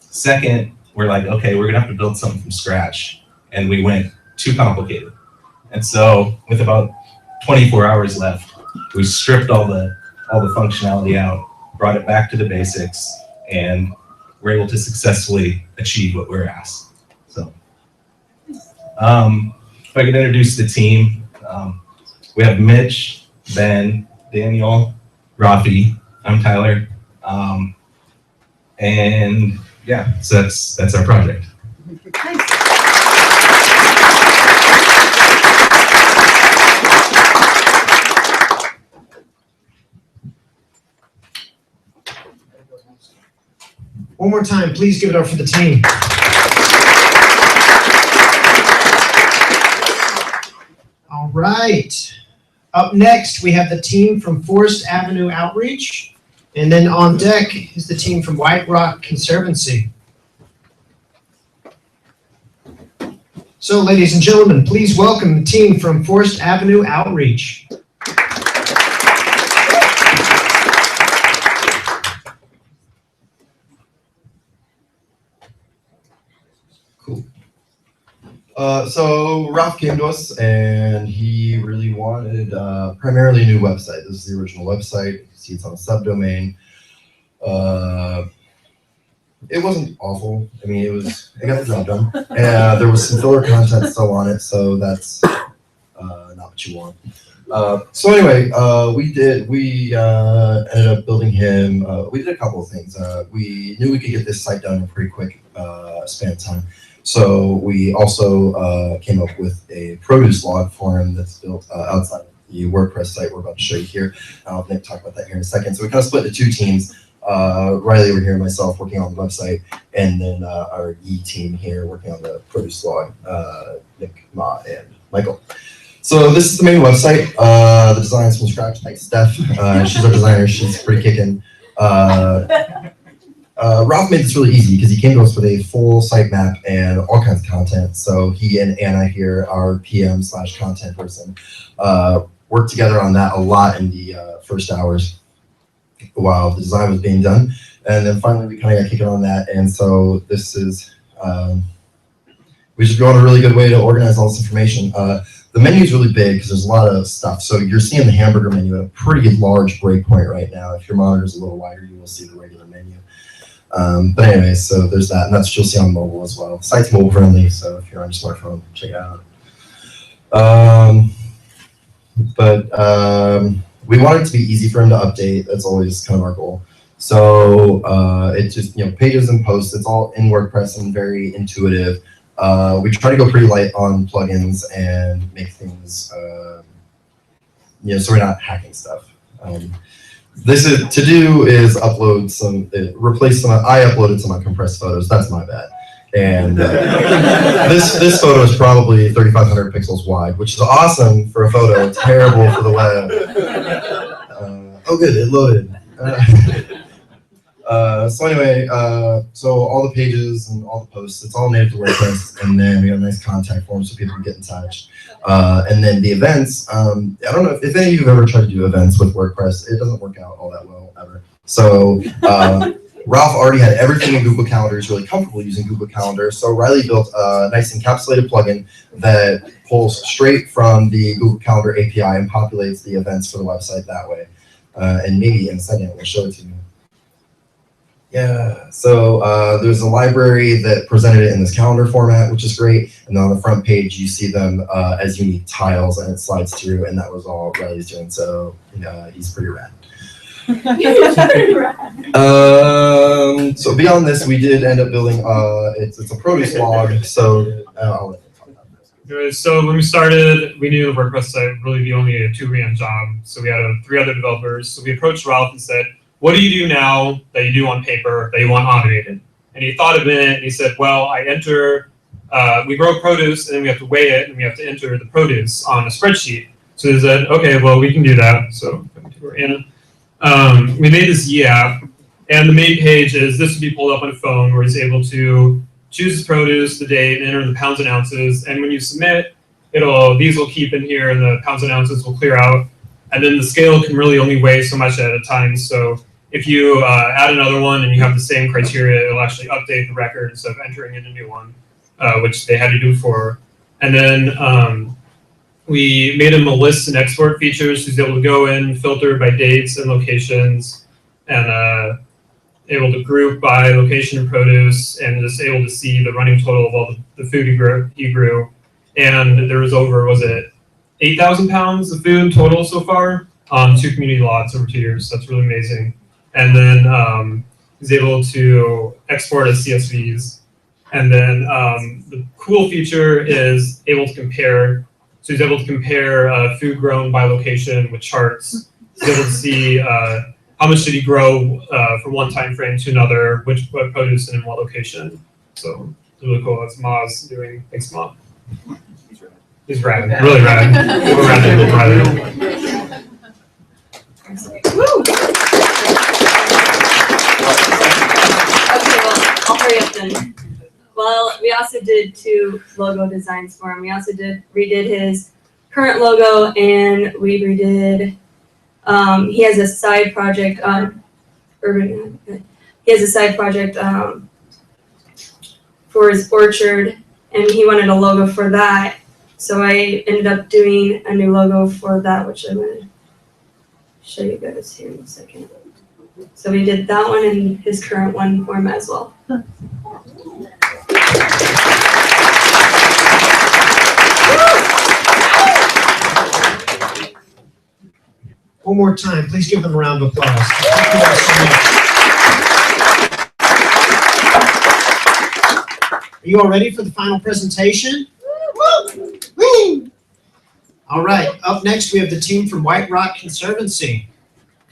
Second, we're like, okay, we're gonna have to build something from scratch. And we went too complicated. And so with about 24 hours left, we stripped all the functionality out, brought it back to the basics, and we're able to successfully achieve what we're asked. So if I could introduce the team, we have Mitch, Ben, Daniel, Rafi, I'm Tyler, and yeah, so that's our project. One more time, please give it up for the team. All right. Up next, we have the team from Forest Avenue Outreach. And then on deck is the team from White Rock Conservancy. So, ladies and gentlemen, please welcome the team from Forest Avenue Outreach. So Ralph came to us and he really wanted primarily a new website. This is the original website. You can see it's on a subdomain. It wasn't awful. I mean, it got the job done. And there was some filler content still on it, so that's not what you want. So anyway, we ended up building him. We did a couple of things. We knew we could get this site done in a pretty quick span of time. So we also came up with a produce log for him that's built outside of the WordPress site we're about to show you here. I'll have Nick talk about that here in a second. So we kind of split into two teams. Riley over here and myself working on the website, and then our E team here working on the produce log, Nick, Ma, and Michael. So this is the main website. The design's from scratch. Thanks, Steph. She's our designer. She's pretty kicking. Ralph made this really easy because he came to us with a full sitemap and all kinds of content. So he and Anna here, our PM/content person, worked together on that a lot in the first hours while the design was being done. And then finally we kind of got kicking on that. And so this is, we just go on a really good way to organize all this information. The menu is really big because there's a lot of stuff. So you're seeing the hamburger menu at a pretty large breakpoint right now. If your monitor's a little wider, you will see the regular menu. But anyway, so there's that, and that's what you'll see on mobile as well. The site's mobile friendly, so if you're on your smartphone, check it out. We want it to be easy for him to update. That's always kind of our goal. So it's just, pages and posts. It's all in WordPress and very intuitive. We try to go pretty light on plugins and make things, so we're not hacking stuff. This is upload some, replace some. I uploaded some uncompressed photos. That's my bad. And this photo is probably 3,500 pixels wide, which is awesome for a photo. Terrible for the web. Oh, good, it loaded. So anyway, so all the pages and all the posts, it's all native to WordPress, and then we have a nice contact form so people can get in touch. And then the events, I don't know if any of you have ever tried to do events with WordPress. It doesn't work out all that well ever. So Ralph already had everything in Google Calendar. He's really comfortable using Google Calendar. So Riley built a nice encapsulated plugin that pulls straight from the Google Calendar API and populates the events for the website that way. And maybe in a second we'll show it to you. Yeah, so there's a library that presented it in this calendar format, which is great. And then on the front page, you see them as unique tiles, and it slides through, and that was all Riley's doing. So he's pretty rad. So beyond this, we did end up building, it's a produce log. So I'll let you talk about this. So when we started, we knew the WordPress site would really be only a 2-man job. So we had 3 other developers. So we approached Ralph and said, what do you do now that you do on paper that you want automated? And he thought a minute and he said, well, I enter, we grow produce and then we have to weigh it and we have to enter the produce on a spreadsheet. So he said, okay, well, we can do that. So we made this app, and the main page is this would be pulled up on a phone where he's able to choose his produce, the date, and enter the pounds and ounces. And when you submit, these will keep in here and the pounds and ounces will clear out. And then the scale can really only weigh so much at a time. So if you add another one and you have the same criteria, it'll actually update the record instead of entering in a new one, which they had to do before. And then we made him a list and export features. He's able to go in, filter by dates and locations, and able to group by location and produce, and just able to see the running total of all the food he grew. And there was over, 8,000 pounds of food total so far on 2 community lots over 2 years. That's really amazing. And then he's able to export as CSVs. And then the cool feature is able to compare. So he's able to compare food grown by location with charts. He's able to see how much did he grow from one time frame to another, what produce and in what location. So it's really cool. That's Ma's doing. Thanks, Ma. He's rad, really rad. More rad than Riley. Okay, well, I'll hurry up then. Well, we also did 2 logo designs for him. We also redid his current logo, and we redid, he has a side project, he has a side project for his orchard, and he wanted a logo for that. So I ended up doing a new logo for that, which I'm going to show you guys here in a second. So we did that one and his current one for him as well. One more time, please give them a round of applause. Thank you all so much. Are you all ready for the final presentation? Woo! Woo! All right, up next we have the team from White Rock Conservancy.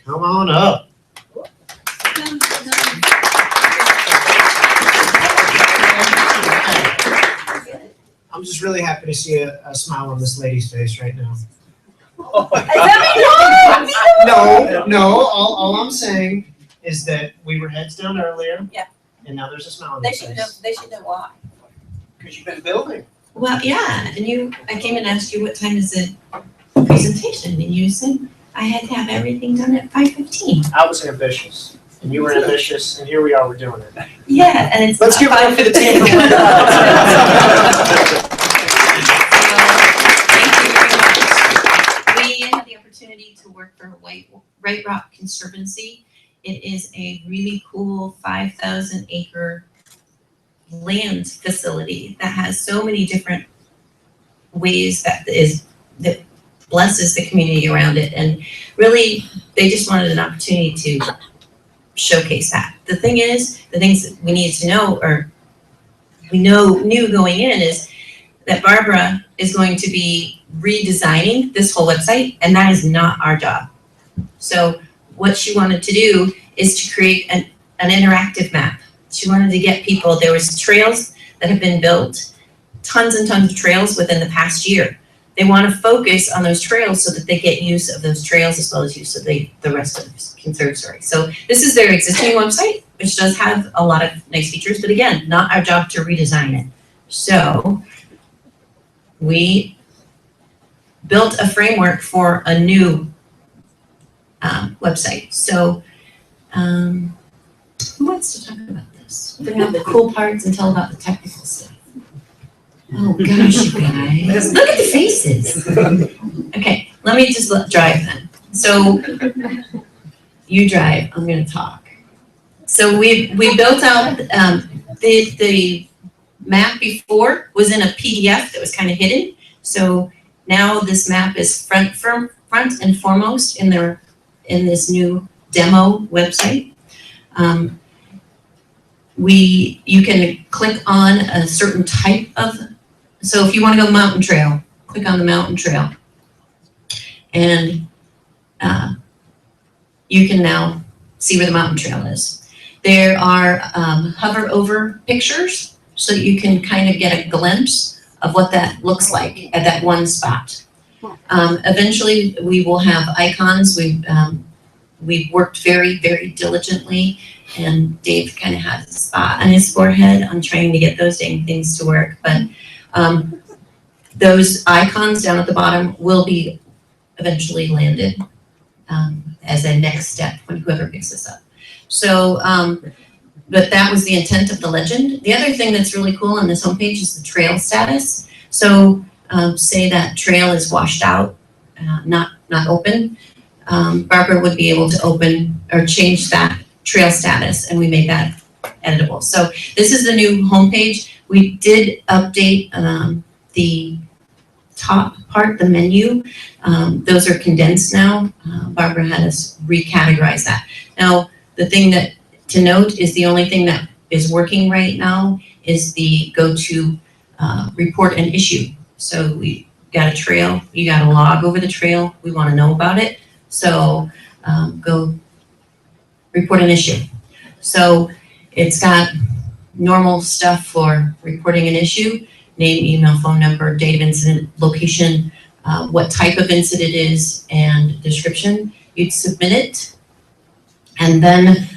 Come on up. I'm just really happy to see a smile on this lady's face right now. No, all I'm saying is that we were heads down earlier. Yeah. And now there's a smile on They their should know, face. they should know why. Because you've been building. Well, yeah, and I came and asked you what time is the presentation, and you said I had to have everything done at 5:15. I was ambitious, and you were ambitious, and here we are, we're doing it. Yeah, and it's. Let's give it up for the team. Thank you very much. We had the opportunity to work for White Rock Conservancy. It is a really cool 5,000 acre land facility that has so many different ways that blesses the community around it, and really they just wanted an opportunity to showcase that. The thing is, the things that we needed to know, or knew going in, is that Barbara is going to be redesigning this whole website, and that is not our job. So what she wanted to do is to create an interactive map. She wanted to get people, there was trails that have been built, tons and tons of trails within the past year. They want to focus on those trails so that they get use of those trails as well as use of the rest of the conservatory. So this is their existing website, which does have a lot of nice features, but again, not our job to redesign it. So we built a framework for a new website. So who wants to talk about this? Bring out the cool parts and tell about the technical stuff. Oh gosh, you guys, look at the faces. Okay, let me just drive then. So you drive, I'm gonna talk. So we built out, the map before was in a PDF that was kind of hidden. So now this map is front and foremost in this new demo website. You can click on a certain type of, so if you want to go mountain trail, click on the mountain trail. And you can now see where the mountain trail is. There are hover over pictures so that you can kind of get a glimpse of what that looks like at that one spot. Eventually we will have icons. We've worked very, very diligently, and Dave kind of has a spot on his forehead on trying to get those dang things to work. But those icons down at the bottom will be eventually landed as a next step when whoever picks this up. So, but that was the intent of the legend. The other thing that's really cool on this homepage is the trail status. So say that trail is washed out, not open. Barbara would be able to open or change that trail status, and we made that editable. So this is the new homepage. We did update the top part, the menu. Those are condensed now. Barbara had us recategorize that. Now, the thing that to note is the only thing that is working right now is the go to report an issue. So we got a trail, you got a log over the trail, we want to know about it. So go report an issue. So it's got normal stuff for reporting an issue, name, email, phone number, date of incident, location, what type of incident it is, and description. You'd submit it, and then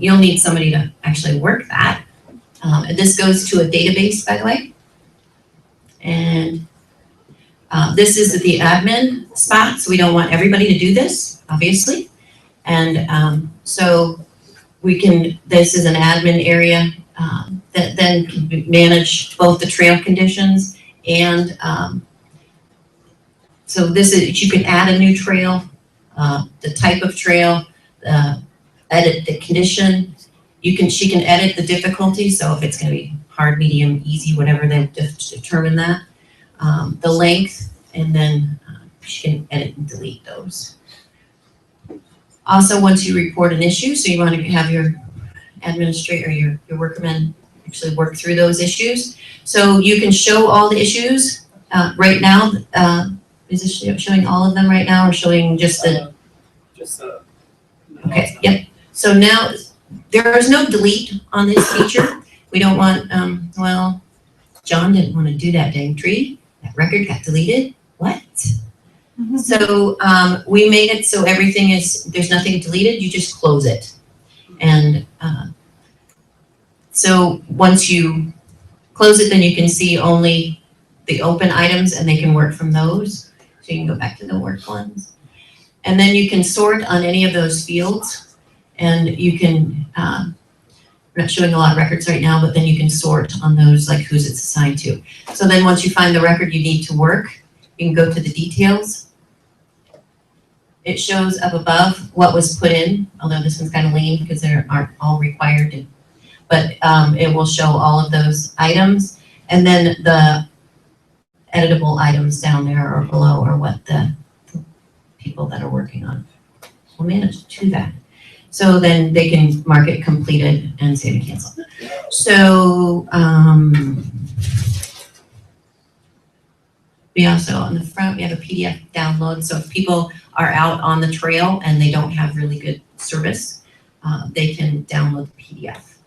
you'll need somebody to actually work that. This goes to a database, by the way. And this is the admin spot, so we don't want everybody to do this, obviously. And so this is an admin area that then can manage both the trail conditions and so this is, you can add a new trail, the type of trail, edit the condition. She can edit the difficulty, so if it's gonna be hard, medium, easy, whatever, they determine that. The length, and then she can edit and delete those. Also, once you report an issue, so you want to have your administrator, your workmen actually work through those issues. So you can show all the issues. Right now, is it showing all of them right now or showing just the? Okay, yep. So now there is no delete on this feature. We don't want, well, John didn't want to do that dang tree. That record got deleted. What? So we made it so everything is, there's nothing deleted, you just close it. And so once you close it, then you can see only the open items and they can work from those. So you can go back to the work ones. And then you can sort on any of those fields and you can, we're not showing a lot of records right now, but then you can sort on those, like who's it's assigned to. So then once you find the record you need to work, you can go to the details. It shows up above what was put in, although this one's kind of lean because they aren't all required, but it will show all of those items. And then the editable items down there or below are what the people that are working on will manage to do that. So then they can mark it completed and save and cancel. So we also, on the front, we have a PDF download. So if people are out on the trail and they don't have really good service, they can download the PDF.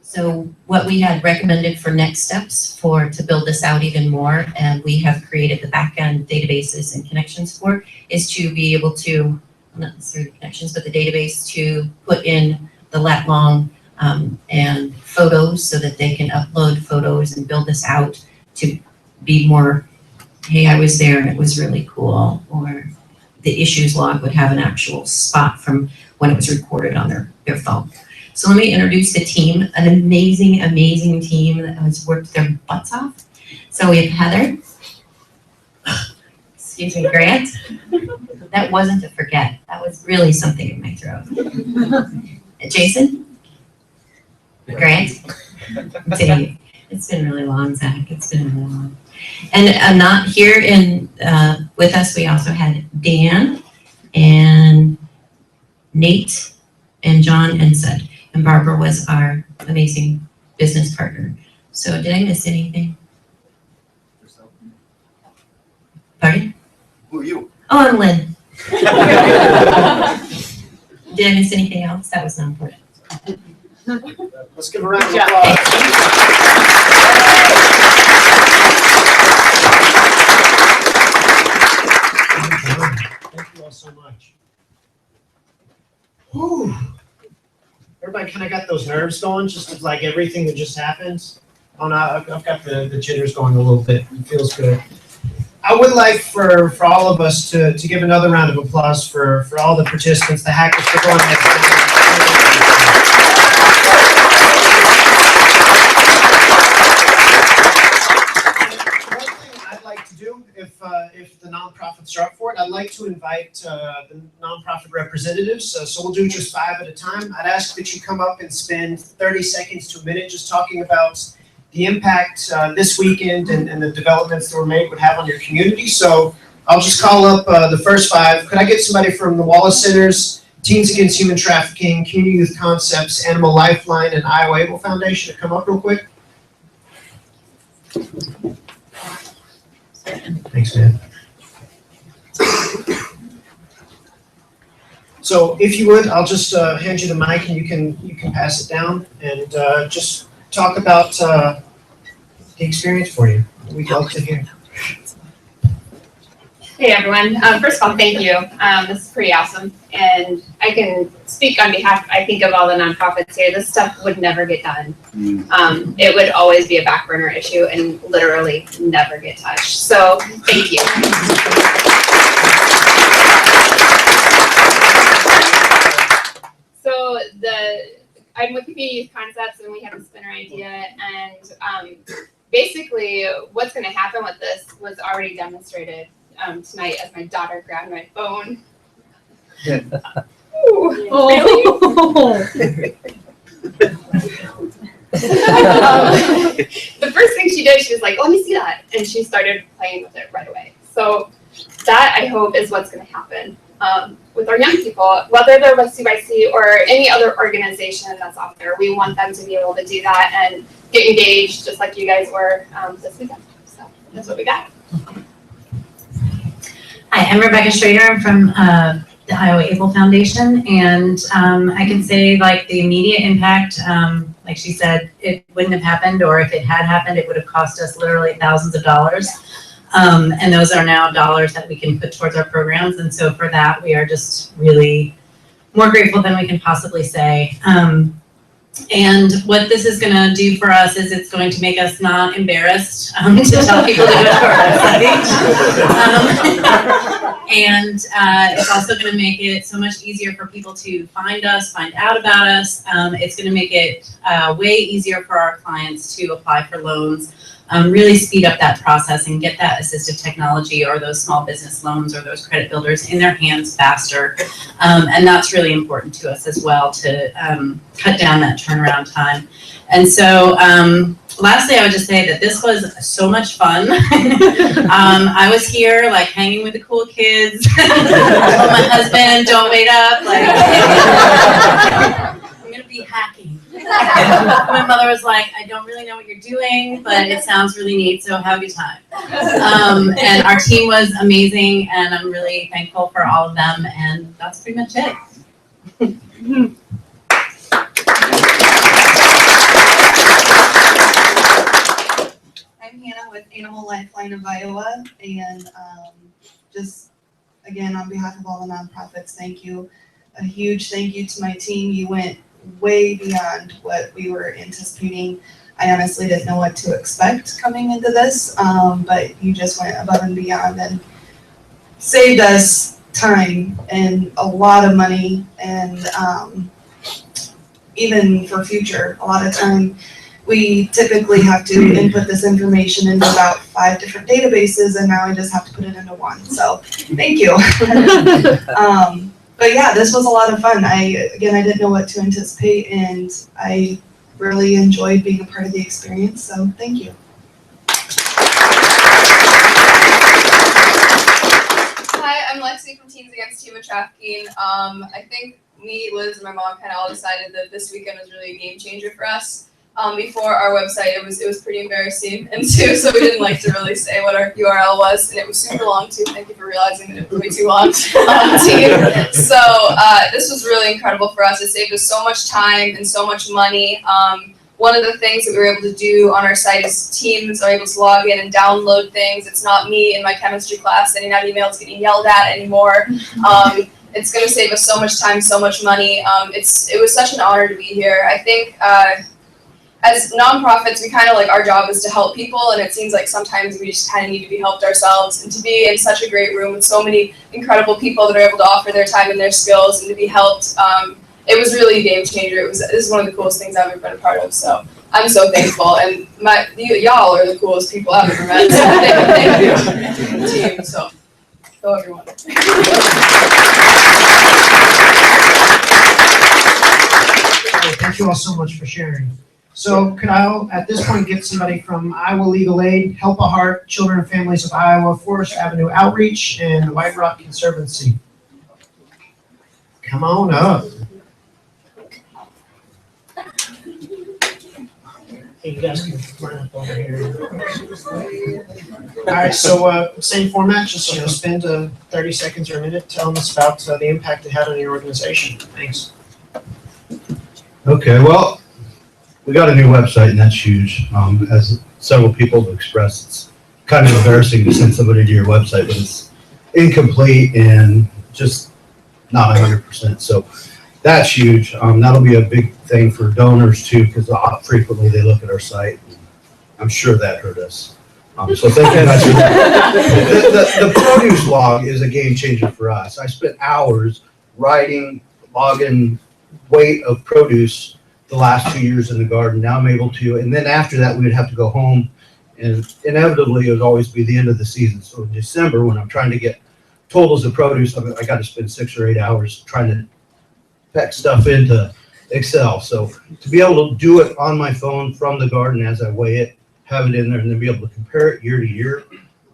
So what we had recommended for next steps to build this out even more, and we have created the backend databases and connections for, is to be able to, not necessarily connections, but the database to put in the lat long and photos so that they can upload photos and build this out to be more, hey, I was there and it was really cool, or the issues log would have an actual spot from when it was recorded on their phone. So let me introduce the team, an amazing, amazing team that has worked their butts off. So we have Heather, excuse me, Grant. That wasn't to forget. That was really something in my throat. Jason, Grant, Dave. It's been really long, Zach. It's been really long. And not here with us, we also had Dan and Nate and John and Sud. And Barbara was our amazing business partner. So did I miss anything? Pardon? Who are you? Oh, I'm Lynn. Did I miss anything else? That was not important. Let's give a round of applause. Thank you all so much. Whew. Everybody kind of got those nerves going, just of like everything that just happens. Oh no, I've got the jitters going a little bit. It feels good. I would like for all of us to give another round of applause for all the participants, the hackers, for going ahead. If the nonprofits are up for it, I'd like to invite the nonprofit representatives. So we'll do just 5 at a time. I'd ask that you come up and spend 30 seconds to a minute just talking about the impact this weekend and the developments that were made would have on your community. So I'll just call up the first 5. Could I get somebody from the Wallace Centers, Teens Against Human Trafficking, Community Youth Concepts, Animal Lifeline, and Iowa Able Foundation to come up real quick? Thanks, man. So if you would, I'll just hand you the mic and you can pass it down and just talk about the experience for you. We'd love to hear. Hey everyone, first of all, thank you. This is pretty awesome. And I can speak on behalf, I think, of all the nonprofits here. This stuff would never get done. It would always be a back burner issue and literally never get touched. So thank you. So I'm with Community Youth Concepts and we have a spinner idea, and basically what's going to happen with this was already demonstrated tonight as my daughter grabbed my phone. Ooh, really? The first thing she did, she was like, let me see that. And she started playing with it right away. So that, I hope, is what's going to happen with our young people, whether they're with CYC or any other organization that's out there. We want them to be able to do that and get engaged just like you guys were this weekend. So that's what we got. Hi, I'm Rebecca Schrader. I'm from the Iowa Able Foundation, and I can say like the immediate impact, like she said, it wouldn't have happened, or if it had happened, it would have cost us literally thousands of dollars. And those are now dollars that we can put towards our programs, and so for that, we are just really more grateful than we can possibly say. And what this is going to do for us is it's going to make us not embarrassed to tell people to go to our website. And it's also going to make it so much easier for people to find us, find out about us. It's going to make it way easier for our clients to apply for loans, really speed up that process and get that assistive technology or those small business loans or those credit builders in their hands faster. And that's really important to us as well, to cut down that turnaround time. And so lastly, I would just say that this was so much fun. I was here like hanging with the cool kids. I told my husband, don't wait up. Like, I'm going to be hacking. My mother was like, I don't really know what you're doing, but it sounds really neat, so have a good time. And our team was amazing, and I'm really thankful for all of them, and that's pretty much it. I'm Hannah with Animal Lifeline of Iowa, and just again on behalf of all the nonprofits, thank you. A huge thank you to my team. You went way beyond what we were anticipating. I honestly didn't know what to expect coming into this, but you just went above and beyond and saved us time and a lot of money, and even for future, a lot of time. We typically have to input this information into about 5 different databases, and now I just have to put it into one. So thank you. But yeah, this was a lot of fun. I didn't know what to anticipate, and I really enjoyed being a part of the experience. So thank you. Hi, I'm Lexi from Teens Against Human Trafficking. I think me, Liz, and my mom kind of all decided that this weekend was really a game changer for us. Before our website, it was pretty embarrassing, and so we didn't like to really say what our URL was, and it was super long too. Thank you for realizing that it was way too long. So this was really incredible for us. It saved us so much time and so much money. One of the things that we were able to do on our site is teams are able to log in and download things. It's not me in my chemistry class sending out emails getting yelled at anymore. It's going to save us so much time, so much money. It was such an honor to be here. I think as nonprofits, we kind of like, our job is to help people, and it seems like sometimes we just kind of need to be helped ourselves, and to be in such a great room with so many incredible people that are able to offer their time and their skills and to be helped, it was really a game changer. This is one of the coolest things I've ever been a part of, so I'm so thankful, and y'all are the coolest people I've ever met, so thank you, team, so go everyone. Thank you all so much for sharing. So could I, at this point, get somebody from Iowa Legal Aid, Help a Heart, Children and Families of Iowa, Forest Avenue Outreach, and White Rock Conservancy? Come on up. Hey, you guys can run up over here. All right, so same format, just spend 30 seconds or a minute telling us about the impact it had on your organization. Thanks. Okay, well, we got a new website, and that's huge. As several people have expressed, it's kind of embarrassing to send somebody to your website, but it's incomplete and just not 100%. So that's huge. That'll be a big thing for donors too, because frequently they look at our site. I'm sure that hurt us. So thank you guys for that. The produce log is a game changer for us. I spent hours writing, logging weight of produce the last 2 years in the garden. Now I'm able to, and then after that we would have to go home, and inevitably it would always be the end of the season. So in December, when I'm trying to get totals of produce, I got to spend 6 or 8 hours trying to pack stuff into Excel. So to be able to do it on my phone from the garden as I weigh it, have it in there, and then be able to compare it year to year,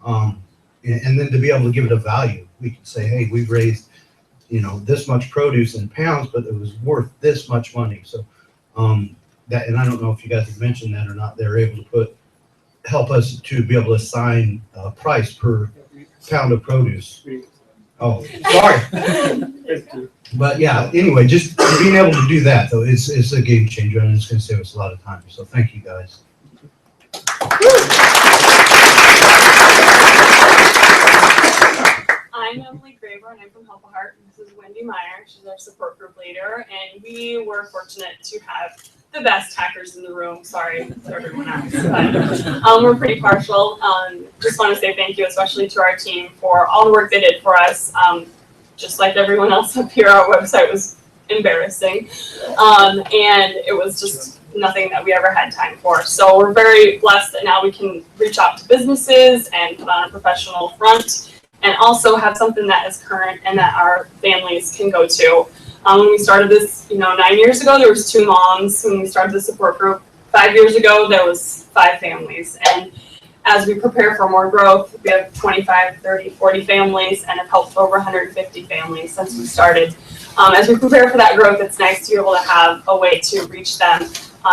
and then to be able to give it a value. We can say, hey, we've raised this much produce in pounds, but it was worth this much money. So that, and I don't know if you guys have mentioned that or not, they're able to help us to be able to assign a price per pound of produce. Oh, sorry. But yeah, anyway, just being able to do that though, it's a game changer, and it's going to save us a lot of time. So thank you guys. I'm Emily Graver, and I'm from Help a Heart. This is Wendy Meyer. She's our support group leader, and we were fortunate to have the best hackers in the room. Sorry to everyone else, but we're pretty partial. Just want to say thank you, especially to our team, for all the work they did for us. Just like everyone else up here, our website was embarrassing, and it was just nothing that we ever had time for. So we're very blessed that now we can reach out to businesses and put on a professional front, and also have something that is current and that our families can go to. When we started this, 9 years ago, there was 2 moms. When we started the support group 5 years ago, there was 5 families. And as we prepare for more growth, we have 25, 30, 40 families, and have helped over 150 families since we started. As we prepare for that growth, it's nice to be able to have a way to reach them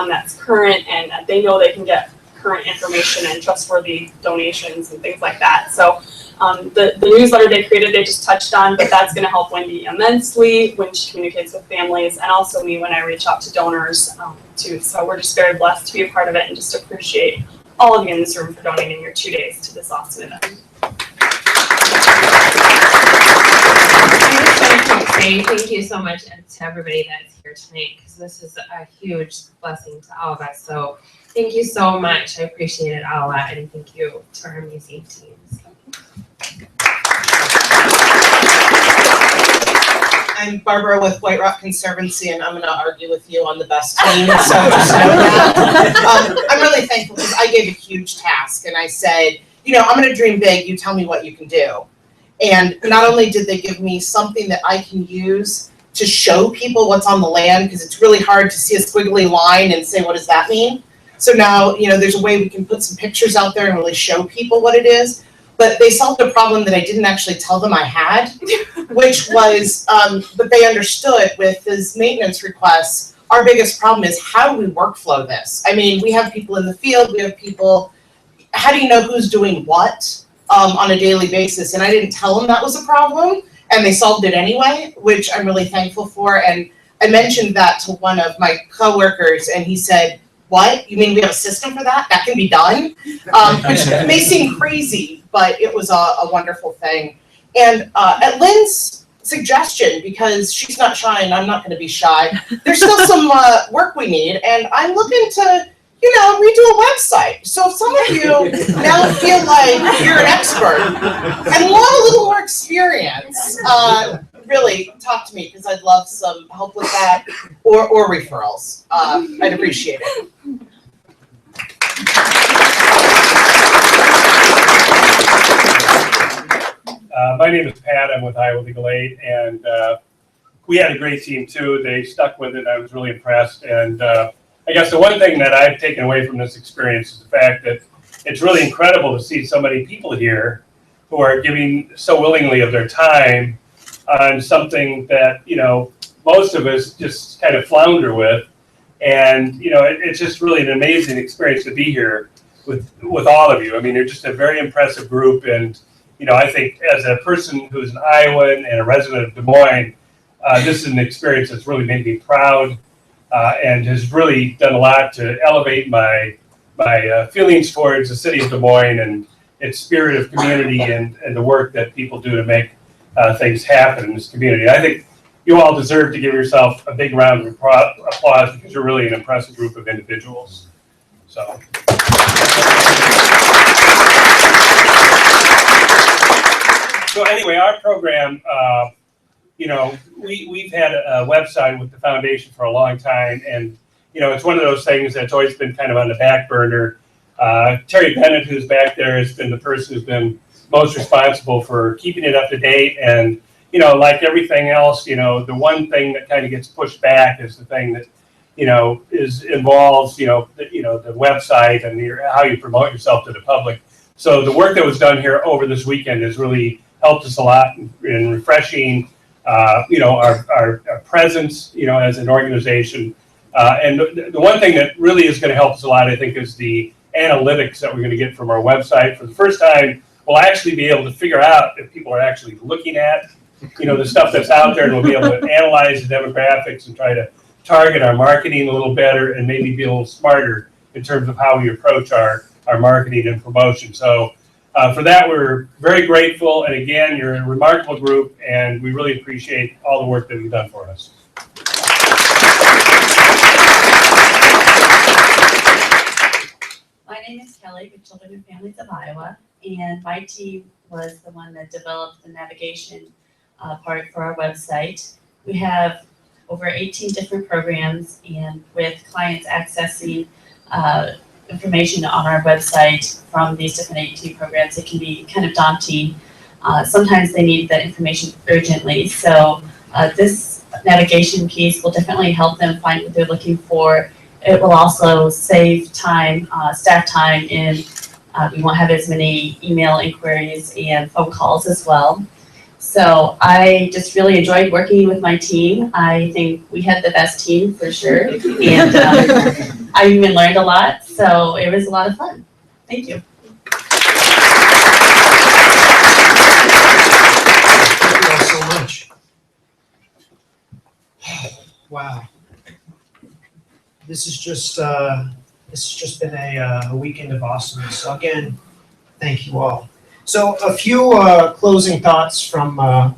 that's current, and they know they can get current information and trustworthy donations and things like that. So the newsletter they created, they just touched on, but that's going to help Wendy immensely when she communicates with families, and also me when I reach out to donors too. So we're just very blessed to be a part of it, and just appreciate all of you in this room for donating your 2 days to this awesome event. Say thank you so much to everybody that's here tonight, because this is a huge blessing to all of us. So thank you so much. I appreciate it all, and thank you to our amazing teams. I'm Barbara with White Rock Conservancy, and I'm going to argue with you on the best team, so just know that. I'm really thankful because I gave a huge task, and I said, I'm going to dream big, you tell me what you can do. And not only did they give me something that I can use to show people what's on the land, because it's really hard to see a squiggly line and say, what does that mean? So now, there's a way we can put some pictures out there and really show people what it is. But they solved a problem that I didn't actually tell them I had, which was, but they understood with his maintenance requests, our biggest problem is how do we workflow this? I mean, we have people in the field, we have people, how do you know who's doing what on a daily basis? And I didn't tell them that was a problem, and they solved it anyway, which I'm really thankful for. And I mentioned that to one of my coworkers, and he said, what? You mean we have a system for that? That can be done? Which may seem crazy, but it was a wonderful thing. And at Lynn's suggestion, because she's not shy and I'm not going to be shy, there's still some work we need, and I'm looking to, redo a website. So if some of you now feel like you're an expert and want a little more experience, really talk to me, because I'd love some help with that, or referrals. I'd appreciate it. My name is Pat. I'm with Iowa Legal Aid, and we had a great team too. They stuck with it. I was really impressed. And I guess the one thing that I've taken away from this experience is the fact that it's really incredible to see so many people here who are giving so willingly of their time on something that, most of us just kind of flounder with. And, it's just really an amazing experience to be here with all of you. I mean, you're just a very impressive group. And, I think as a person who's an Iowan and a resident of Des Moines, this is an experience that's really made me proud and has really done a lot to elevate my feelings towards the city of Des Moines and its spirit of community and the work that people do to make things happen in this community. I think you all deserve to give yourself a big round of applause, because you're really an impressive group of individuals. So. So anyway, our program, we've had a website with the foundation for a long time, and it's one of those things that's always been kind of on the back burner. Terry Bennett, who's back there, has been the person who's been most responsible for keeping it up to date. And like everything else, the one thing that kind of gets pushed back is the thing that involves the website and how you promote yourself to the public. So the work that was done here over this weekend has really helped us a lot in refreshing our presence, as an organization. And the one thing that really is going to help us a lot, I think, is the analytics that we're going to get from our website. For the first time, we'll actually be able to figure out if people are actually looking at, the stuff that's out there, and we'll be able to analyze the demographics and try to target our marketing a little better and maybe be a little smarter in terms of how we approach our marketing and promotion. So for that, we're very grateful. And again, you're a remarkable group, and we really appreciate all the work that you've done for us. My name is Kelly with Children and Families of Iowa, and my team was the one that developed the navigation part for our website. We have over 18 different programs, and with clients accessing information on our website from these different 18 programs, it can be kind of daunting. Sometimes they need that information urgently, so this navigation piece will definitely help them find what they're looking for. It will also save time, staff time, and we won't have as many email inquiries and phone calls as well. So I just really enjoyed working with my team. I think we had the best team for sure, and I even learned a lot, so it was a lot of fun. Thank you. Thank you all so much. Wow. This has just been a weekend of awesomeness. So again, thank you all. So a few closing thoughts from our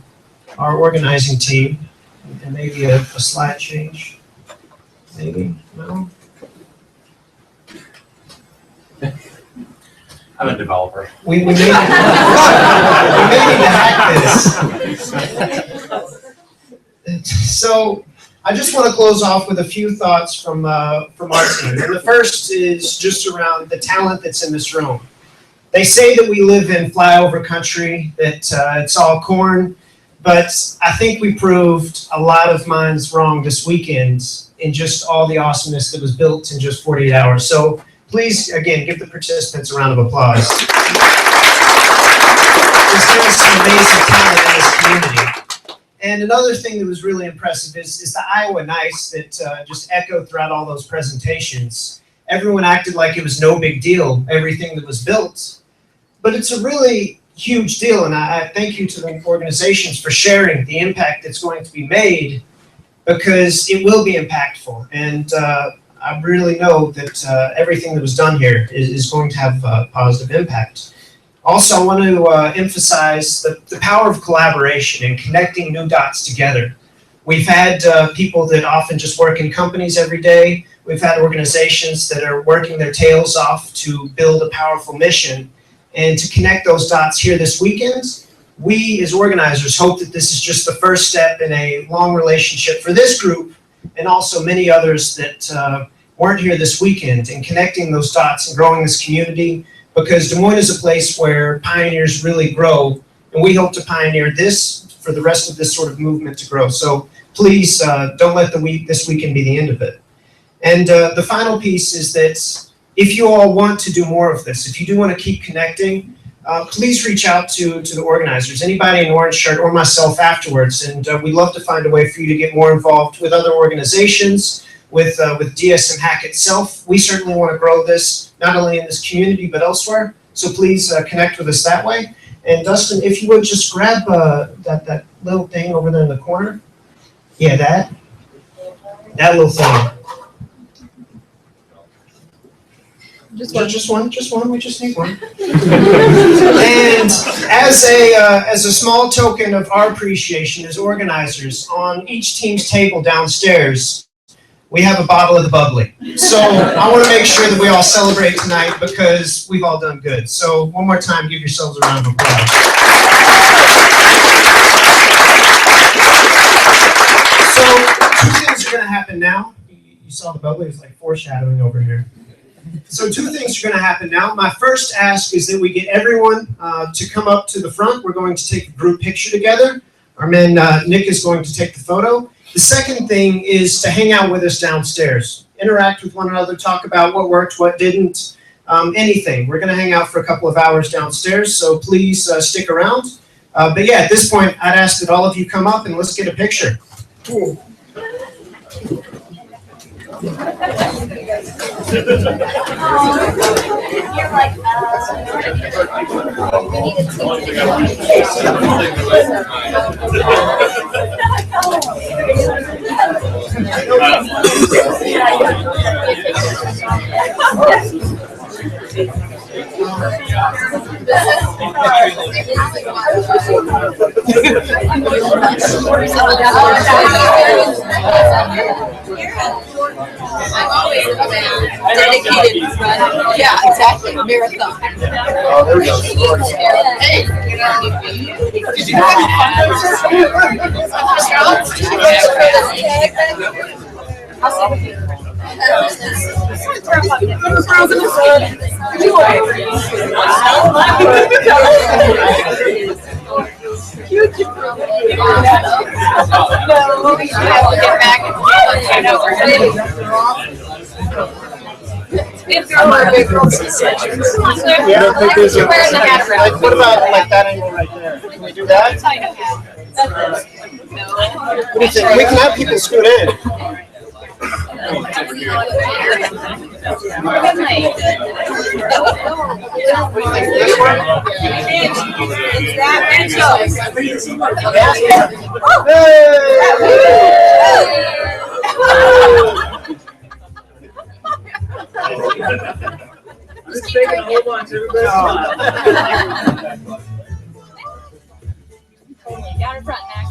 organizing team, and maybe a slide change. Maybe no. I'm a developer. We may need to hack this. So I just want to close off with a few thoughts from our team. And the first is just around the talent that's in this room. They say that we live in flyover country, that it's all corn, but I think we proved a lot of minds wrong this weekend in just all the awesomeness that was built in just 48 hours. So please, again, give the participants a round of applause. There is some amazing talent in this community. And another thing that was really impressive is the Iowa Nice that just echoed throughout all those presentations. Everyone acted like it was no big deal, everything that was built. But it's a really huge deal, and I thank you to the organizations for sharing the impact that's going to be made, because it will be impactful. And I really know that everything that was done here is going to have a positive impact. Also, I want to emphasize the power of collaboration and connecting new dots together. We've had people that often just work in companies every day. We've had organizations that are working their tails off to build a powerful mission. And to connect those dots here this weekend, we as organizers hope that this is just the first step in a long relationship for this group, and also many others that weren't here this weekend, and connecting those dots and growing this community, because Des Moines is a place where pioneers really grow, and we hope to pioneer this for the rest of this sort of movement to grow. So please don't let this weekend be the end of it. And the final piece is that if you all want to do more of this, if you do want to keep connecting, please reach out to the organizers, anybody in orange shirt or myself afterwards, and we'd love to find a way for you to get more involved with other organizations, with dsmHack itself. We certainly want to grow this, not only in this community, but elsewhere. So please connect with us that way. And Dustin, if you would just grab that little thing over there in the corner. Yeah, that little thing. Just one. We just need one. And as a small token of our appreciation as organizers, on each team's table downstairs, we have a bottle of the bubbly. So I want to make sure that we all celebrate tonight, because we've all done good. So one more time, give yourselves a round of applause. So 2 things are going to happen now. You saw the bubbly, it's like foreshadowing over here. So 2 things are going to happen now. My first ask is that we get everyone to come up to the front. We're going to take a group picture together. Our man Nick is going to take the photo. The second thing is to hang out with us downstairs. Interact with one another, talk about what worked, what didn't, anything. We're going to hang out for a couple of hours downstairs, so please stick around. But yeah, at this point, I'd ask that all of you come up and let's get a picture. I'm always dedicated to run. Yeah, exactly. Marathon. Hey, huge Like, what about like that angle right there? Can we do that? What do you think? We can have people scoot in. This one? Just take a hold on to everybody's down in front, Max.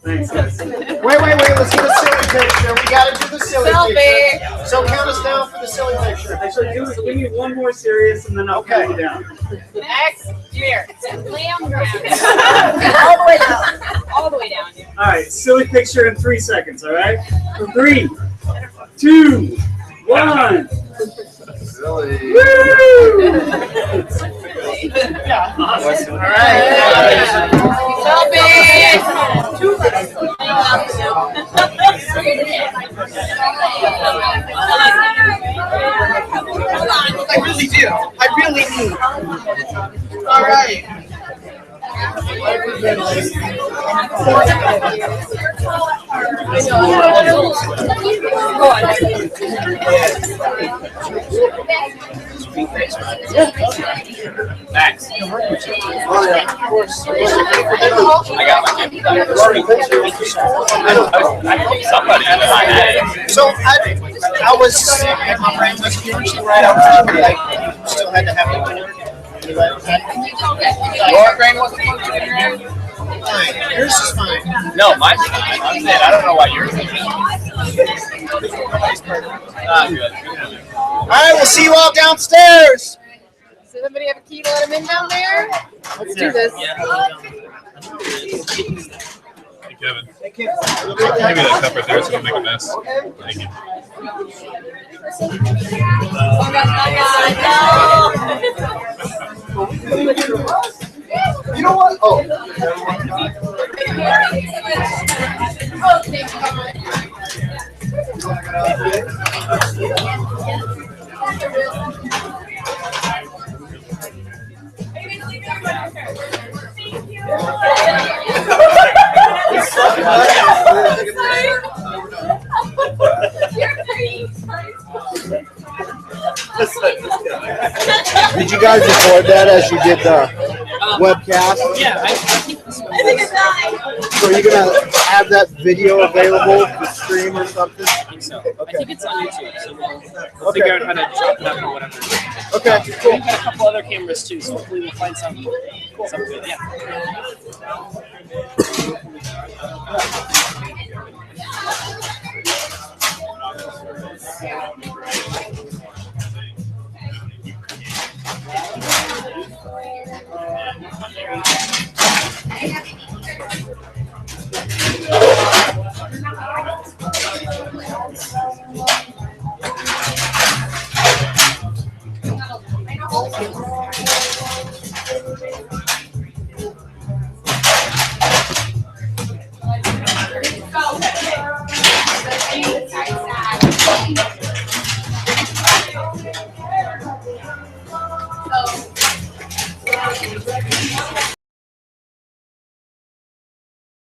Thanks, guys. Wait, let's get a silly picture. We gotta do the silly picture. So count us down for the silly picture. Actually, give me one more serious and then I'll count you down. Max, here. Lay on the ground. All the way down. All the way down. All right, silly picture in 3 seconds, all right? 3, 2, 1. Silly. Woo! Yeah. Awesome. All right. I really do. I really need. All right. Max. Oh, yeah, of course. I got my somebody. So I was, my brain was hugely right out but I still had to have it. Your brain wasn't functioning. Fine. Yours is fine. No, mine's fine. I'm saying, I don't know why yours is. Good. All right, we'll see you all downstairs. Does anybody have a key to let him in down there? Let's do this. Hey, Kevin. Give me that cup right there so we can make a mess. Thank you. You know what? Oh. Did you guys record that as you did the webcast? Yeah, I think it's dying. So are you gonna have that video available to stream or something? I think so. Okay. I think it's on YouTube, so we'll figure out how to chop it up or whatever. Okay, cool. We've got a couple other cameras too, so hopefully we'll find something good. Yeah.